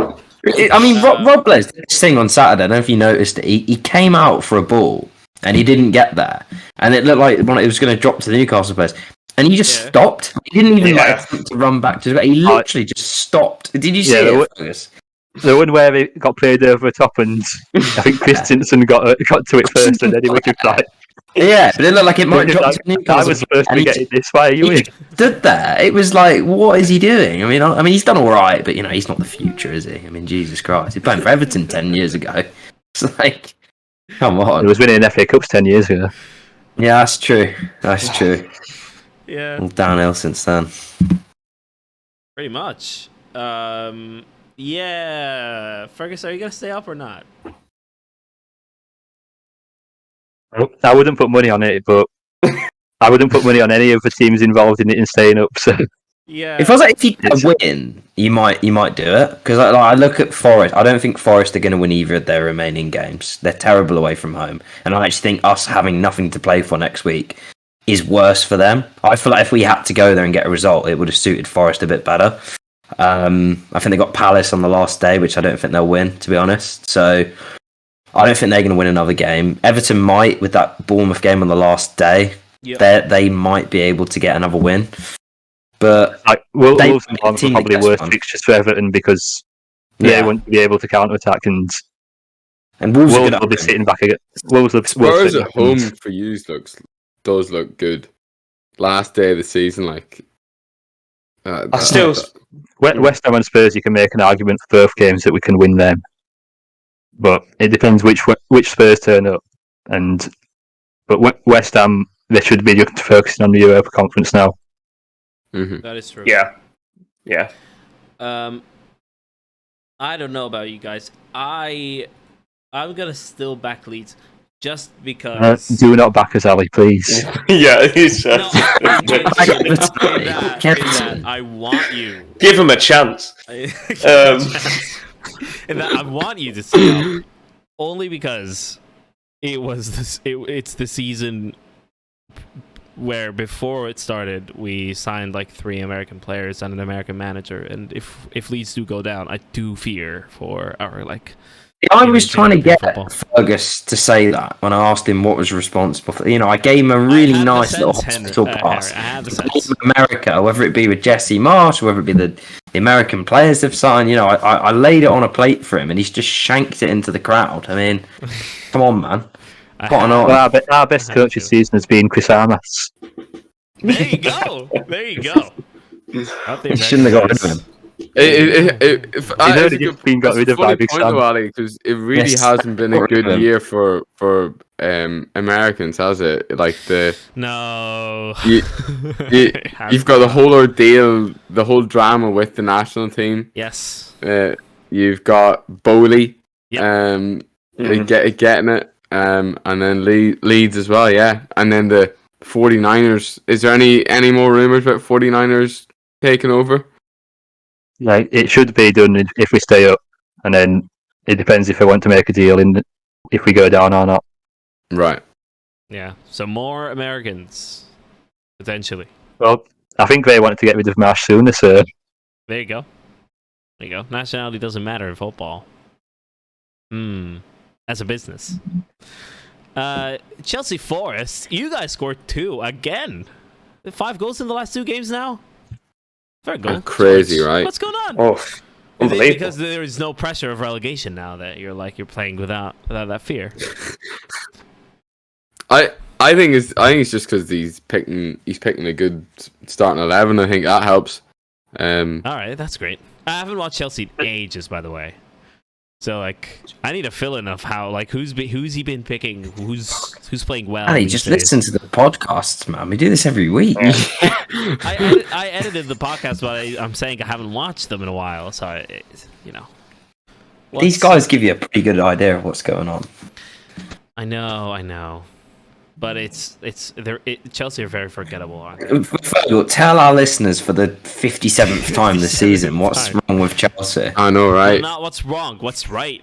I mean, Rob Blair's did this thing on Saturday. I don't know if you noticed it. He came out for a ball and he didn't get there, and it looked like it was going to drop to the Newcastle players, and he just stopped. He didn't even attempt to run back to. He literally just stopped. Did you see it? The one where it got played over the top, and I think Christensen got to it first, and then he was like. Yeah, but it looked like it might drop to Newcastle. I was supposed to get it this way. He stood there. It was like, what is he doing? I mean, he's done all right, but he's not the future, is he? I mean, Jesus Christ, he played for Everton 10 years ago. It's like, come on. He was winning FA Cups 10 years ago. Yeah, that's true. That's true. Yeah. All downhill since then. Pretty much. Yeah. Fergus, are you gonna stay up or not? I wouldn't put money on it, but I wouldn't put money on any of the teams involved in it and staying up. So Yeah. If you get a win, you might do it. Because I look at Forest. I don't think Forest are going to win either of their remaining games. They're terrible away from home, and I actually think us having nothing to play for next week is worse for them. I feel like if we had to go there and get a result, it would have suited Forest a bit better. I think they got Palace on the last day, which I don't think they'll win, to be honest. So I don't think they're going to win another game. Everton might with that Bournemouth game on the last day. Yep. They might be able to get another win. But Wolves are probably worst fixtures for Everton because they won't be able to counter attack, and Wolves will be sitting back again. Wolves will Spurs sit at home for you does look good. Last day of the season, like West Ham and Spurs, you can make an argument for both games that we can win them, but it depends which Spurs turn up. But West Ham, they should be just focusing on the Europa Conference now. Mm-hmm. That is true. Yeah. I don't know about you guys. I'm gonna still back Leeds just because. Do not back us, Ali, please. Yeah, he's, No, I want you. give him a chance. And that I want you to stay up only because it's the season where before it started we signed like 3 American players and an American manager, and if Leeds do go down, I do fear for our like. I was trying to get Fergus to say that when I asked him what was responsible for. I gave him a really nice little hospital pass. America, whether it be with Jesse Marsh, whether it be the American players they've signed. I laid it on a plate for him, and he's just shanked it into the crowd. I mean, come on, man. Our best coach this season has been Chris Armas. There you go. He shouldn't have got rid of him. He's only just been got rid of by Big Sam. Because it really hasn't been a good year for Americans, has it? Like No. You've got the whole ordeal, the whole drama with the national team. Yes. You've got Bowley, Yep. getting it, and then Leeds as well, yeah, and then the 49ers. Is there any more rumors about 49ers taking over? Like, it should be done if we stay up, and then it depends if I want to make a deal if we go down or not. Right. Yeah. So more Americans potentially. Well, I think they wanted to get rid of Marsh sooner, so There you go. Nationality doesn't matter in football. As a business. Chelsea Forest, you guys scored 2 again. 5 goals in the last 2 games now. Very good. Crazy, right? What's going on? Oh, unbelievable. Because there is no pressure of relegation now that you're playing without that fear. I think it's just because he's picking a good starting 11. I think that helps. All right, that's great. I haven't watched Chelsea in ages, by the way. So I need a fill-in of how who's he been picking, who's playing well. Hey, just listen to the podcasts, man. We do this every week. I edited the podcast, but I'm saying I haven't watched them in a while. So these guys give you a pretty good idea of what's going on. I know. But Chelsea are very forgettable, aren't they? Fergal, tell our listeners for the 57th time this season what's wrong with Chelsea. I know, right? Well, not what's wrong, what's right.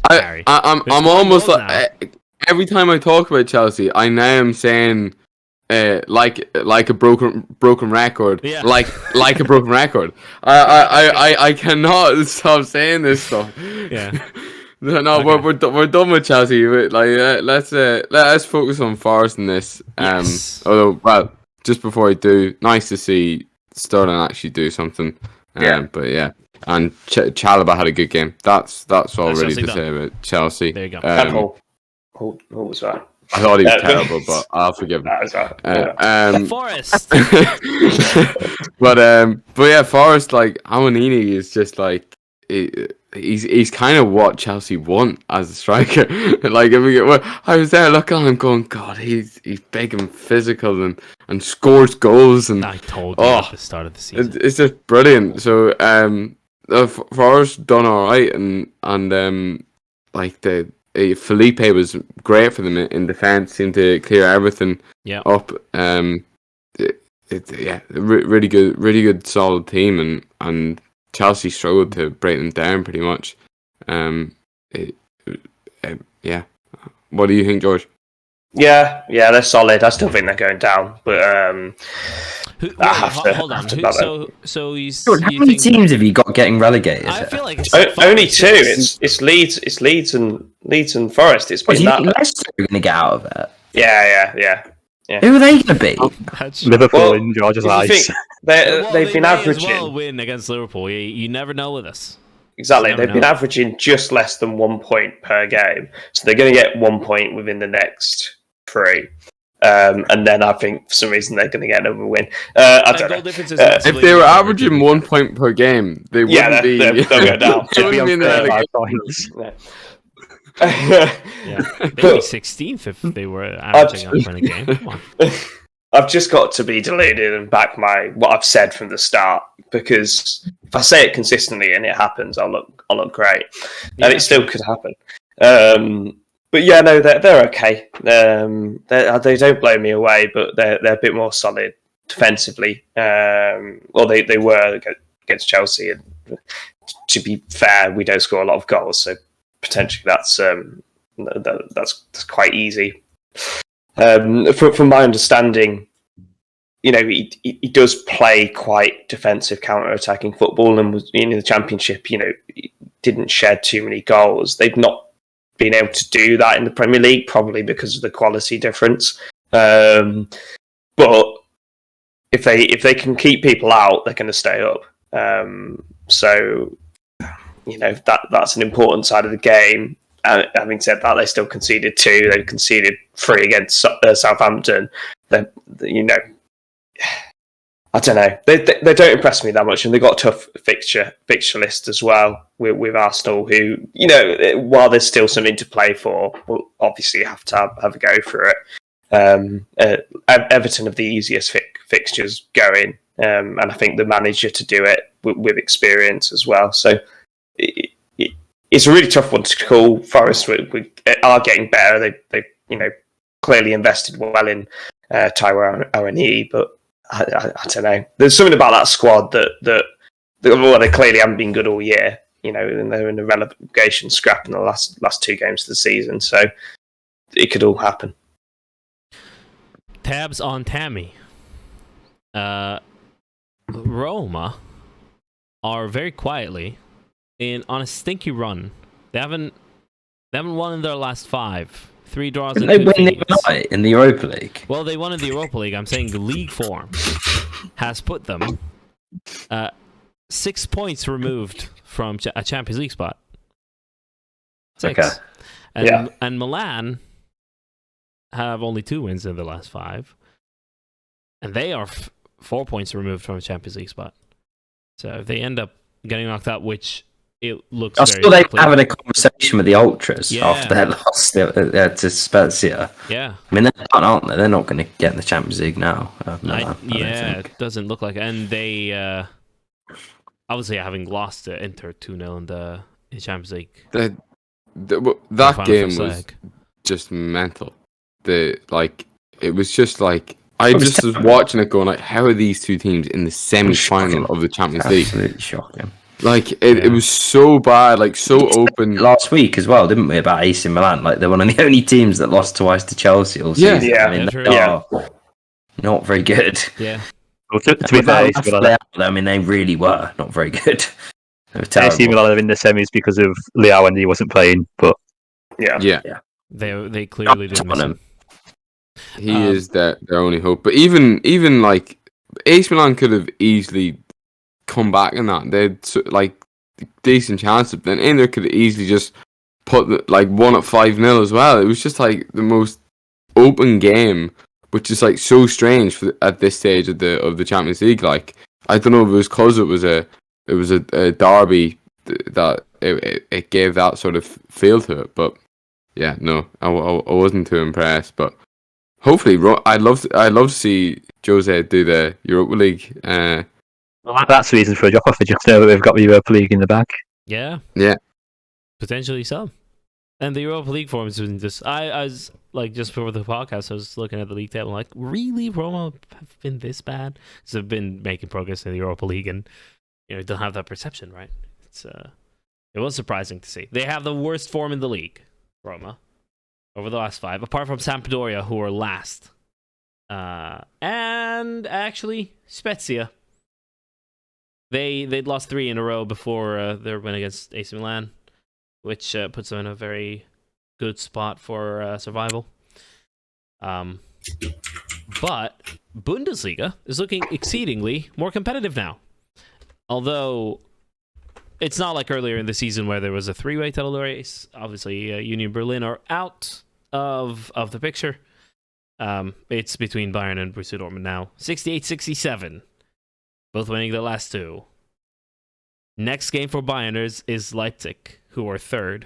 I'm almost like every time I talk about Chelsea, I now am saying like a broken record, like a broken record. I cannot stop saying this stuff. Yeah. No, okay. we're done with Chelsea. Let's focus on Forest in this. Yes. Although, well, just before I do, nice to see Sterling actually do something. But yeah, and Chalobah had a good game. That's all really to say about Chelsea. There you go. What was that? I thought he was terrible, but I'll forgive him. Forest. but yeah, Forest, like Amanini is just like he's kind of what Chelsea want as a striker. Like I was there looking at him, going, God, he's big and physical and scores goals. And I told you at the start of the season, it's just brilliant. So Forest done all right, and like Felipe was great for them in defence, seemed to clear everything up. Really good, solid team, and Chelsea struggled to break them down pretty much. What do you think, George? Yeah, they're solid. I still think they're going down, but hold on. So how many teams have you got getting relegated? I feel like only two. It's Leeds and Forest. It's been that. Leicester are going to get out of it. Yeah. Who are they going to be? Liverpool in George's eyes. They've been averaging. As well win against Liverpool. You never know with us. Exactly. They've been averaging just less than 1 point per game. So they're going to get 1 point within the next 3. And then I think for some reason they're going to get another win. I don't know. If they were averaging 1 point per game, they wouldn't be. They'll go down. They'd be on 5 points. They'd be 16th if they were averaging 1 point a game. Come on. I've just got to be deluded and back what I've said from the start, because if I say it consistently and it happens, I'll look great, and it still could happen. But yeah, no, they're okay. They don't blow me away, but they're a bit more solid defensively. Well, they were against Chelsea, and to be fair, we don't score a lot of goals, so potentially that's quite easy. From my understanding, he does play quite defensive, counter-attacking football, and was in the Championship. He didn't shed too many goals. They've not been able to do that in the Premier League, probably because of the quality difference. But if they can keep people out, they're going to stay up. So that's an important side of the game. Having said that, they still conceded 2. They conceded 3 against Southampton. I don't know. They don't impress me that much, and they've got a tough fixture list as well with Arsenal, who, while there's still something to play for, will obviously have to have a go for it. Everton have the easiest fixtures going, and I think the manager to do it with experience as well. So it's a really tough one to call. Forest are getting better. They clearly invested well in Taiwo Awoniyi, but I don't know. There's something about that squad that they clearly haven't been good all year. And they're in a relegation scrap in the last 2 games of the season, so it could all happen. Tabs on Tammy. Roma are very quietly on a stinky run. They haven't won in their last 5. 3 draws and 2 defeats. In the Europa League. Well, they won in the Europa League. I'm saying the league form has put them 6 points removed from a Champions League spot. 6. Okay. And Milan have only 2 wins in the last 5, and they are 4 points removed from a Champions League spot. So if they end up getting knocked out, which it looks, I saw they were having a conversation with the Ultras after their loss to Spezia. Yeah, I mean, they're done, aren't they? They're not going to get in the Champions League now. It doesn't look like it. And they obviously having lost to Inter 2-0 in the Champions League. That game was just mental. It was just like I just was watching it, going like, how are these 2 teams in the semi-final of the Champions League? Absolutely shocking. It was so bad, so open. Last week as well, didn't we, about AC Milan? They're one of the only teams that lost twice to Chelsea all season. Yeah. I mean, they are not very good. Yeah. Well, to be fair, they really were not very good. They were terrible. AC Milan are in the semis because of Leao when he wasn't playing, but yeah. They clearly didn't miss him. He is their only hope. But even AC Milan could have easily come back in that. They had decent chance, but then Inter could have easily just put won at 5-0 as well. It was just the most open game, which is so strange at this stage of the Champions League. I don't know if it was because it was a derby that it gave that sort of feel to it. But yeah, no, I wasn't too impressed. But hopefully, I'd love to see Jose do the Europa League. Well, that's the reason for a drop off. Just know that we've got the Europa League in the bag. Yeah, potentially so. And the Europa League form has been just. I was like, just before the podcast, I was looking at the league table. I'm like, really, Roma have been this bad? Because they've been making progress in the Europa League, and don't have that perception, right? It was surprising to see. They have the worst form in the league, Roma, over the last 5, apart from Sampdoria, who are last, and actually Spezia. They'd lost 3 in a row before their win against AC Milan, which puts them in a very good spot for survival. But Bundesliga is looking exceedingly more competitive now. Although it's not like earlier in the season where there was a 3-way title race. Obviously, Union Berlin are out of the picture. It's between Bayern and Borussia Dortmund now. 68-67. Both winning the last 2. Next game for Bayerners is Leipzig, who are 3rd.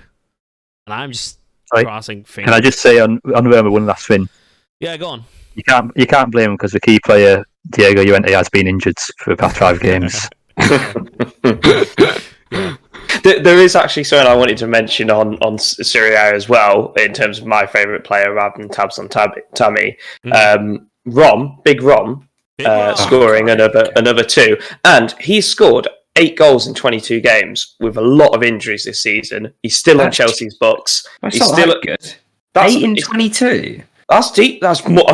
And I'm just crossing fingers. Can I just say on Roma one last thing? Yeah, go on. You can't blame him because the key player Diego Llorente has been injured for the past 5 games. There is actually something I wanted to mention on Serie A as well, in terms of my favourite player rather than tabs on Tammy. Big Rom, scoring another 2, and he's scored 8 goals in 22 games with a lot of injuries this season. He's still on Chelsea's books. That's he's not still that good. 8 in 22. That's deep. That's more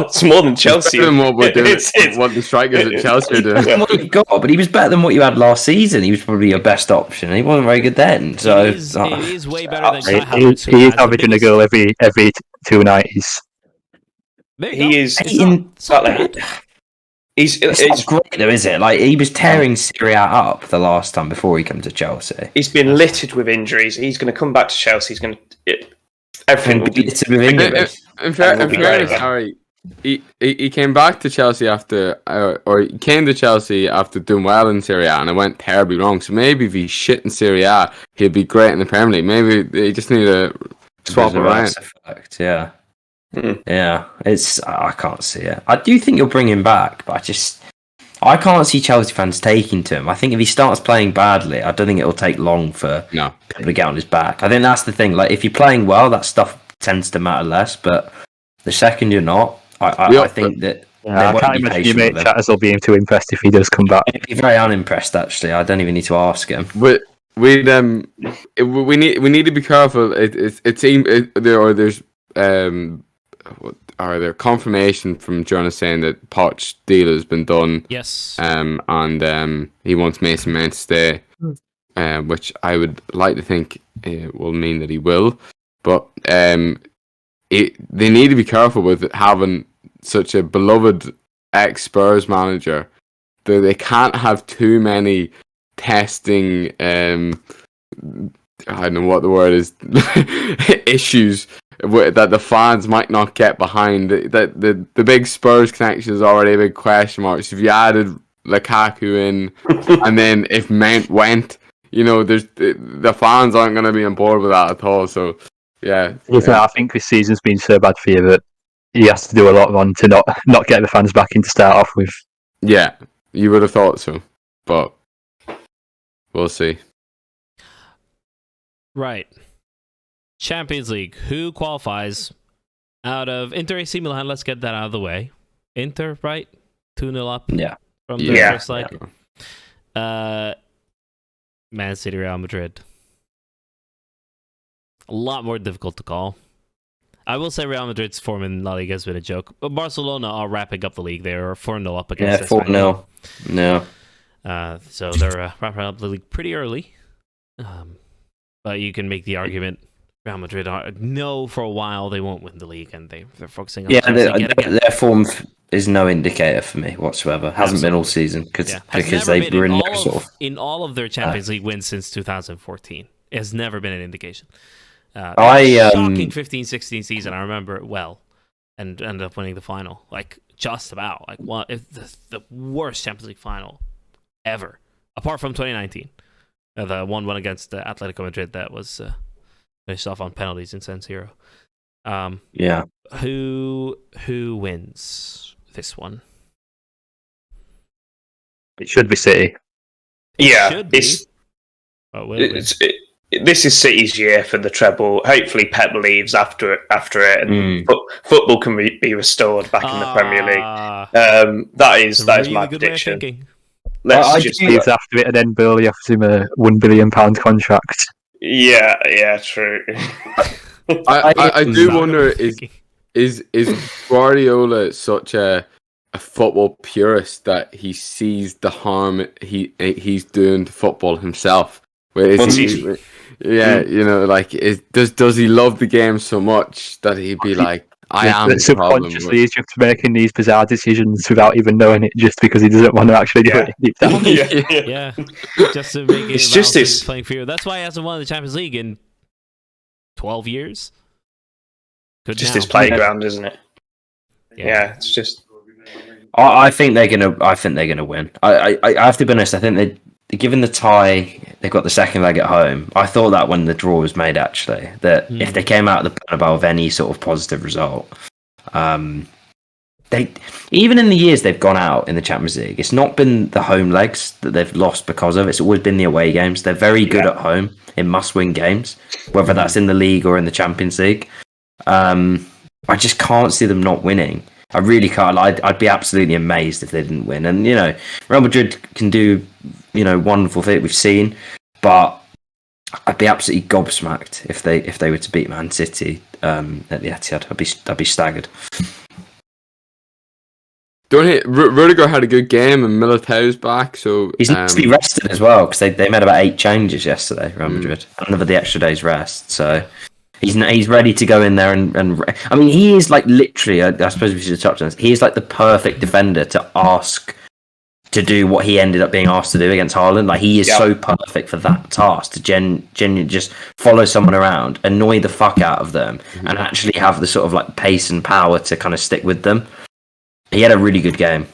than Chelsea. Better than what we're doing. What the strikers at Chelsea are doing. What you got, but he was better than what you had last season. He was probably your best option. He wasn't very good then. So it is way better than Kai He is averaging a goal every 2 nights. He is. It's not great though, is it? Like, he was tearing Serie A up the last time before he came to Chelsea. He's been littered with injuries. He's going to come back to Chelsea. He's going to. Everything will be littered with injuries. In fairness, Harry, he came back to Chelsea after, or he came to Chelsea after doing well in Serie A, and it went terribly wrong. So maybe if he's shit in Serie A, he'll be great in the Premier League. Maybe they just need to swap around. Effect, yeah. Yeah, I can't see it. I do think you'll bring him back, but I can't see Chelsea fans taking to him. I think if he starts playing badly, I don't think it'll take long for people to get on his back. I think that's the thing. Like, if you're playing well, that stuff tends to matter less. But the second you're not, I think that I can't imagine your mate Chatters will be too impressed if he does come back. I'd be very unimpressed, actually. I don't even need to ask him. But we need to be careful. There's there confirmation from journalists saying that Poch deal has been done. Yes. And he wants Mason Mount to stay, which I would like to think will mean that he will. But they need to be careful with having such a beloved ex-Spurs manager. They can't have too many testing. I don't know what the word is. Issues that the fans might not get behind. That the big Spurs connection is already a big question mark. So if you added Lukaku in, and then if Mount went, the fans aren't going to be on board with that at all. So yeah. I think this season's been so bad for you that he has to do a lot to not get the fans back in to start off with. Yeah, you would have thought so, but we'll see. Right. Champions League. Who qualifies out of Inter AC Milan? Let's get that out of the way. Inter, right? 2-0 up. Yeah. From the first leg. Man City, Real Madrid. A lot more difficult to call. I will say Real Madrid's form in La Liga has been a joke. But Barcelona are wrapping up the league. They are 4-0 up against us. 4-0. No. So they're wrapping up the league pretty early. But you can make the argument Real Madrid for a while they won't win the league, and they're focusing on their form is no indicator for me whatsoever. Hasn't been all season because they were in all of their Champions League wins since 2014. It has never been an indication. Shocking 15-16 season. I remember it well, and ended up winning the final. Like, just about the worst Champions League final ever, apart from 2019. The 1-1 against Atletico Madrid that was finished off on penalties in San Siro. Yeah. Who wins this one? It should be City. Yeah, Should be. This is City's year for the treble. Hopefully, Pep leaves after it, and football can be restored back in the Premier League. That is really my good prediction. Way of thinking. Let's just leaves after it, and then Burnley offers him a £1 billion contract. Yeah, true. I do wonder is Guardiola such a football purist that he sees the harm he's doing to football himself? Does he love the game so much that he'd be like, I am the problem? Subconsciously, he's just making these bizarre decisions without even knowing it, just because he doesn't want to actually do it deep down. Yeah, just to make it. It's just this playing for you. That's why he hasn't won the Champions League in 12 years. Just his playground, isn't it? Yeah, it's just. I think they're gonna win. I have to be honest. I think given the tie, they've got the second leg at home. I thought that when the draw was made, actually, that if they came out of the Bernabeu with any sort of positive result, they even in the years they've gone out in the Champions League, it's not been the home legs that they've lost because of. It's always been the away games. They're very good at home in must-win games, whether that's in the league or in the Champions League. I just can't see them not winning. I really can't. I'd be absolutely amazed if they didn't win. And Real Madrid can do wonderful things we've seen, but I'd be absolutely gobsmacked if they were to beat Man City at the Etihad. I'd be staggered. Rudiger had a good game and Militao's back, so he's needs to be rested as well because they made about 8 changes yesterday. Real Madrid, another the extra day's rest, so. He's ready to go in there and I mean, he is like literally, I suppose we should touch on this, he is like the perfect defender to ask to do what he ended up being asked to do against Haaland. Like, he is so perfect for that task, to genuinely just follow someone around, annoy the fuck out of them, and actually have the sort of like pace and power to kind of stick with them. He had a really good game.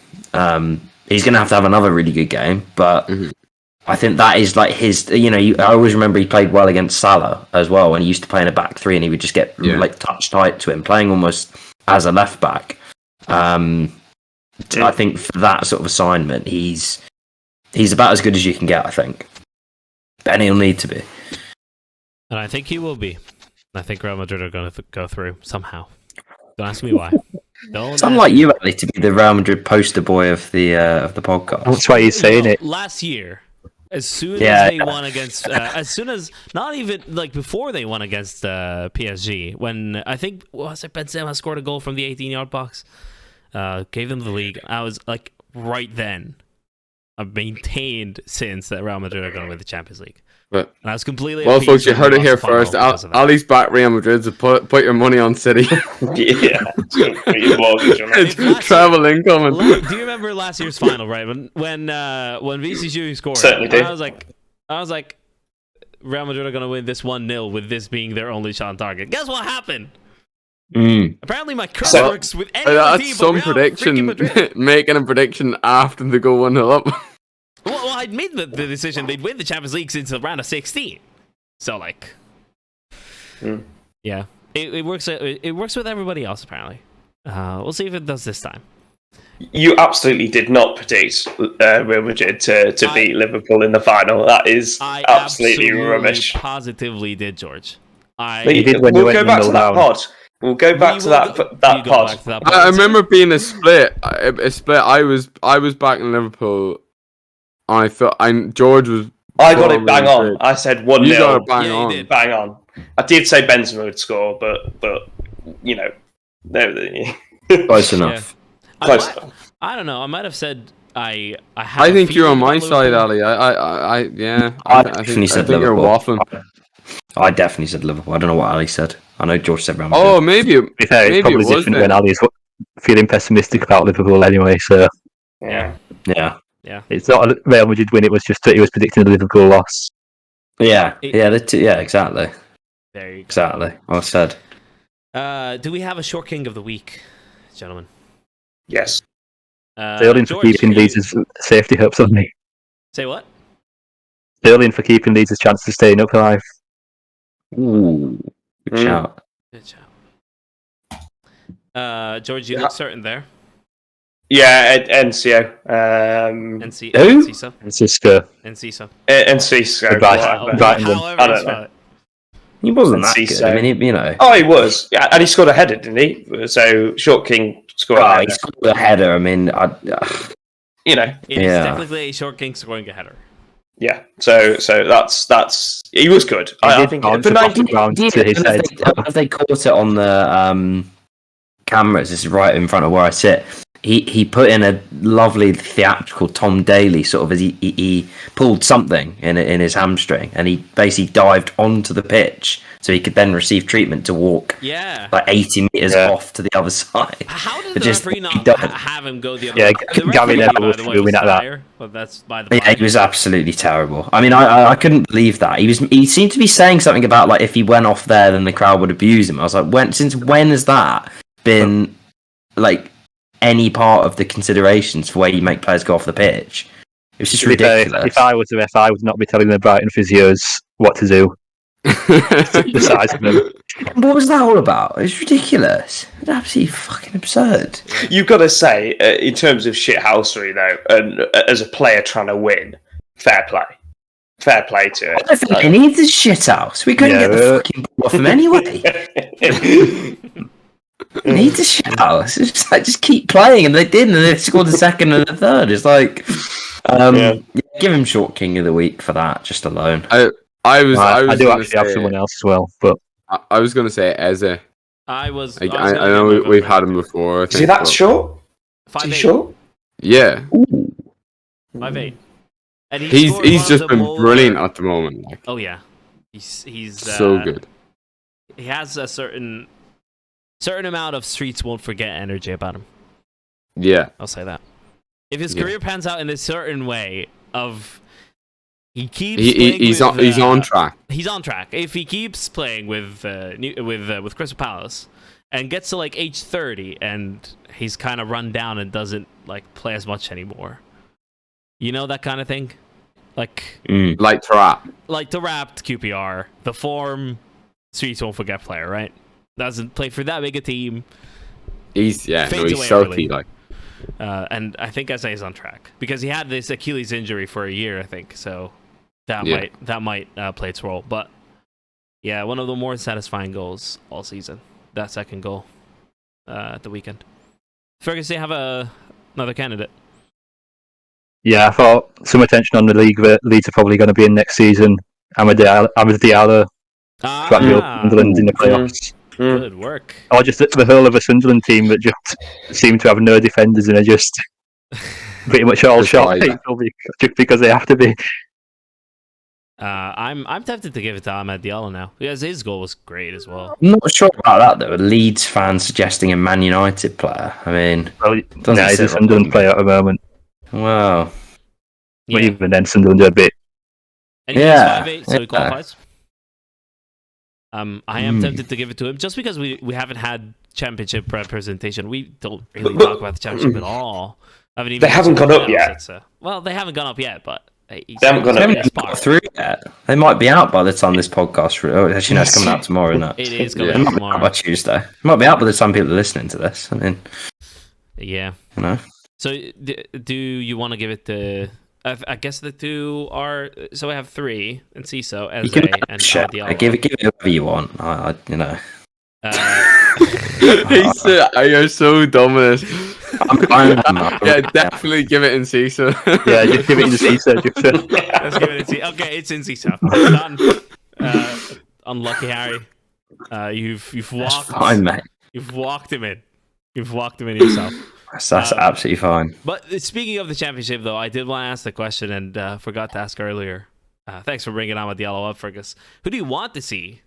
He's going to have another really good game, but I think that is like his, I always remember he played well against Salah as well when he used to play in a back three and he would just get like touch tight to him, playing almost as a left back. I think for that sort of assignment, he's about as good as you can get, I think. And he'll need to be. And I think he will be. I think Real Madrid are going to go through somehow. Don't ask me why. It's unlike you, Ali, to be the Real Madrid poster boy of the podcast. That's why he's saying it. Last year, as soon as they won against, as soon as, not even like before they won against PSG, when I think Benzema scored a goal from the 18-yard box, gave them the league. I was like, right then, I've maintained since that Real Madrid are going to win the Champions League. But, and I was completely. Well, folks, you heard it here first. Ali's back Real Madrid, so put your money on City. It's travel incoming. Do you remember last year's final, right? When VCU scored, certainly did. I was like, Real Madrid are going to win this 1-0 with this being their only shot on target. Guess what happened? Apparently, my curse works with any that's team. Some prediction, making a prediction after they go 1-0 up. Well, I'd made the decision they'd win the Champions League since the round of 16. So, like, yeah, it works. It works with everybody else, apparently. We'll see if it does this time. You absolutely did not predict Real Madrid to beat Liverpool in the final. That is absolutely rubbish. Positively did, George. We'll go back to that pod. We'll go back to that pod. I remember being a split. I was back in Liverpool. I thought George was. I got it bang on. I said 1-0. You got it bang on. Did. Bang on. I did say Benzema would score, but close enough. Yeah. Close enough. I don't know. I might have said I think you're on my side, Ali. I definitely said Liverpool. You're waffling. I definitely said Liverpool. I don't know what Ali said. I know George said Real Madrid. Oh, maybe it's probably different when Ali's feeling pessimistic about Liverpool anyway. So yeah. It's not a Real Madrid win. It was just that he was predicting a Liverpool loss. Yeah, exactly. There you go. Exactly. Well said. Do we have a short king of the week, gentlemen? Yes. Sterling for keeping these as safety hopes on me. Say what? Sterling for keeping Leeds' chance to staying up alive. Ooh, good shout. Good job. George, you look certain there. Yeah, NCO. Who? Enciso. Francisco. Enciso. NCO. Brighton. However I you don't spell know. it. He wasn't that Enciso. good. I mean, you know. Oh, he was. Yeah, and he scored a header, didn't he? So Short King scored a Oh, header. he scored a header. I mean, You know. It is Yeah. technically a short king scoring a header. Yeah. So that's he was good. I think bounce for off the 90 ground to his head. If they caught it on the cameras, this is right in front of where I sit. He put in a lovely theatrical Tom Daly sort of as he pulled something in his hamstring, and he basically dived onto the pitch so he could then receive treatment to walk like 80 meters off to the other side. How did But the just- referee not he done- have him go the other Yeah, way? The Gary referee, Neville by was the way, fuming at that. fire, but that's by the Yeah, by. he was absolutely terrible. I mean, I couldn't believe that. He seemed to be saying something about like if he went off there, then the crowd would abuse him. I was like, since when has that been like any part of the considerations for where you make players go off the pitch? It was just ridiculous. If I was the ref, I would not be telling the Brighton physios what to do. The size of them. What was that all about? It was ridiculous. It was absolutely fucking absurd. You've got to say, in terms of shithousery, though, and as a player trying to win, fair play. Fair play to it. I think he needs a shit house. We couldn't get the fucking ball off him anyway. He needs a shit house. It's just like, just keep playing, and they did, and they scored the second and the third. It's like, give him short king of the week for that, just alone. I do actually have someone else as well, but I was going to say Eze. I know we've had him before. I think, Is he that short? Is he 5'8". short? Yeah. 5'8". And He's just been brilliant at the moment. Like, oh yeah, he's so good. He has a certain amount of streets won't forget energy about him. Yeah, I'll say that. If his career pans out in a certain way, he keeps he's on track. He's on track. If he keeps playing with Crystal Palace and gets to like age 30 and he's kind of run down and doesn't like play as much anymore, you know, that kind of thing, like to rap QPR, the form streets won't forget player, right? Doesn't play for that big a team. He's away salty early. And I think Eze is on track because he had this Achilles injury for a year, I think. So that might play its role. But yeah, one of the more satisfying goals all season. That second goal at the weekend. Fergus, do you have another candidate? yeah, I thought some attention on the league. Leeds are probably going to be in next season. Amad Diallo, Sunderland in the playoffs. Good work. Or just the whole of a Sunderland team that just seem to have no defenders and are just pretty much all shot just because they have to be. I'm tempted to give it to Amad Diallo now because his goal was great as well. I'm not sure about that though. A Leeds fan suggesting a Man United player. I mean, He's a Sunderland player at the moment. Wow. Yeah. But even then, Sunderland are a bit. And he's 5'8", so he qualifies. I am tempted to give it to him just because we haven't had championship representation. We don't really talk about the championship at all. They haven't gone up yet. Well, they haven't gone up yet, but they haven't gone up got through yet. They might be out by the time this podcast. Actually, no, it's coming out tomorrow, isn't it? It is coming out tomorrow. By Tuesday. It might be out by the time people are listening to this. I mean, yeah. You know. So, do you want to give it to? I guess the two are. So we have three, and Ciso, Eze, and Diallo. Give it whoever you want. You know. You're so dominant. Yeah, definitely give it in Ciso. Yeah, just give it in the Ciso. Let's give it in Ciso. Okay, it's in Ciso. Done. Unlucky Harry. You've walked. That's fine, mate. You've walked him in. You've walked him in yourself. That's absolutely fine. But speaking of the championship, though, I did want to ask the question and forgot to ask earlier. Thanks for bringing Amad Diallo up, Fergus. Who do you want to see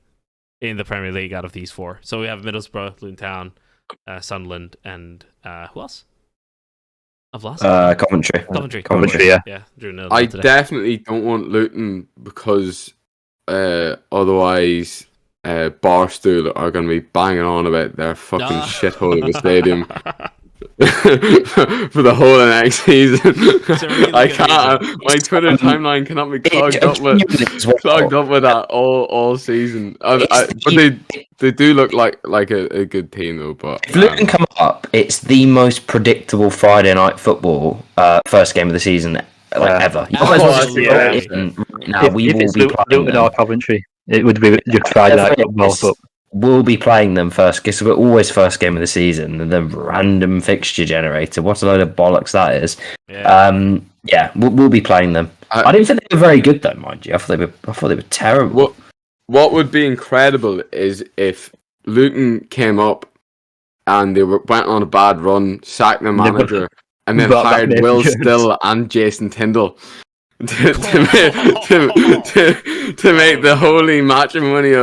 in the Premier League out of these four? So we have Middlesbrough, Luton Town, Sunderland, and who else? I've lost. Coventry. Yeah. Drew I definitely don't want Luton because otherwise Barstool are going to be banging on about their fucking shithole of a stadium. for the whole of next season. really I good can't. My Twitter timeline cannot be clogged up with that all season. But they do look like a good team though. But if Luton come up, it's the most predictable Friday night football first game of the season ever. You might as well just yeah. put it in right now. We if will it's be playing Luton them. or Coventry, it would be just Friday night football. But We'll be playing them first because we're always first game of the season. And the random fixture generator. What a load of bollocks that is. Yeah. We'll be playing them. I didn't think they were very good though, mind you. I thought they were terrible. What would be incredible is if Luton came up and they went on a bad run, sacked their manager, and then hired Will Still and Jason Tyndall to make the holy matrimony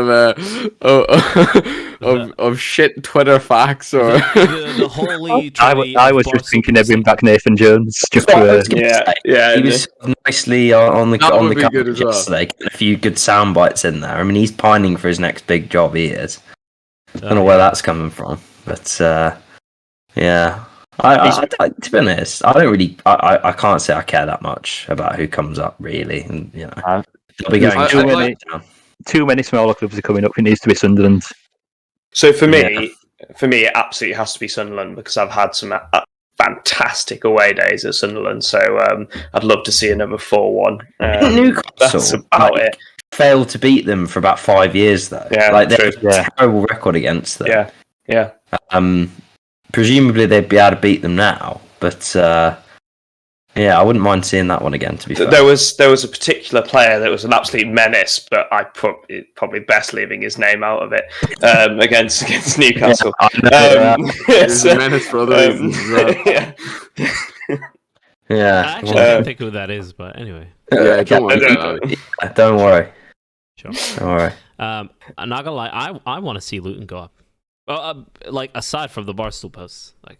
of shit Twitter facts or the holy. I was just thinking they'd bring back Nathan Jones just for. Yeah. He was nicely on the cover good yesterday, getting a few good sound bites in there. I mean, he's pining for his next big job. He is. I don't know where that's coming from, but yeah. I, to be honest, I don't really. I can't say I care that much about who comes up, really. And, you know, they'll be going too many smaller clubs are coming up. It needs to be Sunderland. So for me, it absolutely has to be Sunderland because I've had some fantastic away days at Sunderland. So I'd love to see another 4-1. Newcastle, that's about it. Failed to beat them for about 5 years though. Yeah, they have a terrible record against them. Yeah. Presumably they'd be able to beat them now, but I wouldn't mind seeing that one again. To be fair, there was a particular player that was an absolute menace, but I probably best leaving his name out of it against Newcastle. It's a menace for other reasons. I actually don't think who that is, but anyway. Don't worry. Sure. Don't worry. I'm not gonna lie. I want to see Luton go up. Like aside from the Barstool posts, like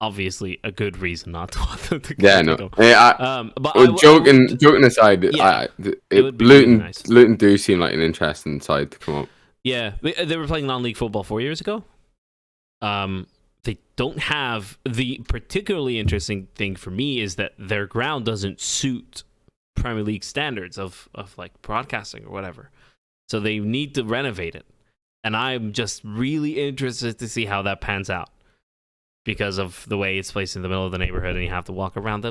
obviously a good reason not to want them to go. But joking aside, Luton Luton do seem like an interesting side to come up. Yeah, they were playing non-league football 4 years ago. They don't have the particularly interesting thing for me is that their ground doesn't suit Premier League standards of like broadcasting or whatever. So they need to renovate it. And I'm just really interested to see how that pans out because of the way it's placed in the middle of the neighborhood, and you have to walk around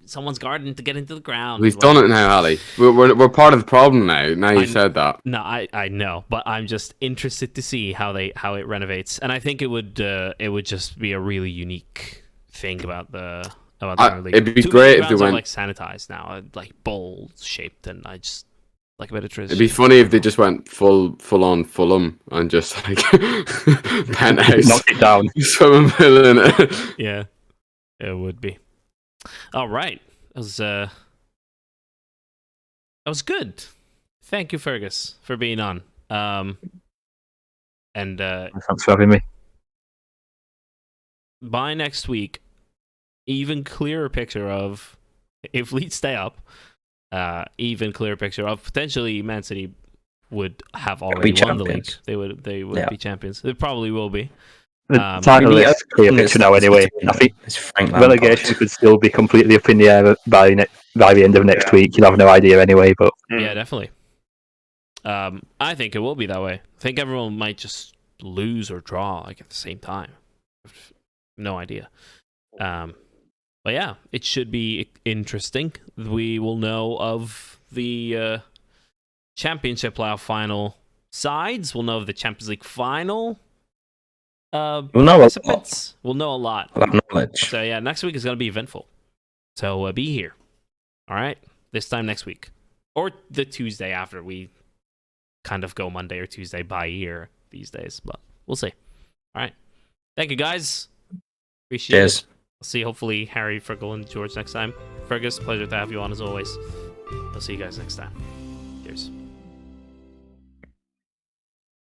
someone's garden to get into the ground. We've done it now, Ali. We're part of the problem now. Now you said that. No, I know, but I'm just interested to see how it renovates, and I think it would just be a really unique thing about the Premier League. It'd be great if they went like sanitized now, like bowl shaped, and I just. Like a bit of tradition. It'd be funny if they just went full on Fulham and just like penthouse, knock it down, swimming pool in it. Yeah, it would be. All right, that was good. Thank you, Fergus, for being on. And thanks for having me. By next week, even clearer picture of if Leeds stay up. Even clearer picture of potentially Man City would have already won the league. They would be champions. They probably will be. The title is clear picture now anyway. I think relegation could still be completely up in the air by the end of next week. You'll have no idea anyway. But yeah, definitely. I think it will be that way. I think everyone might just lose or draw like at the same time. No idea. But yeah, it should be interesting. We will know of the Championship playoff final sides. We'll know of the Champions League final. We'll know a lot. We'll know a lot. A lot of knowledge. So yeah, next week is going to be eventful. So be here. All right? This time next week. Or the Tuesday after. We kind of go Monday or Tuesday by ear these days. But we'll see. All right. Thank you, guys. Appreciate it. I'll see hopefully Harry, Fergal, and George next time. Fergus, pleasure to have you on as always. I'll see you guys next time. Cheers.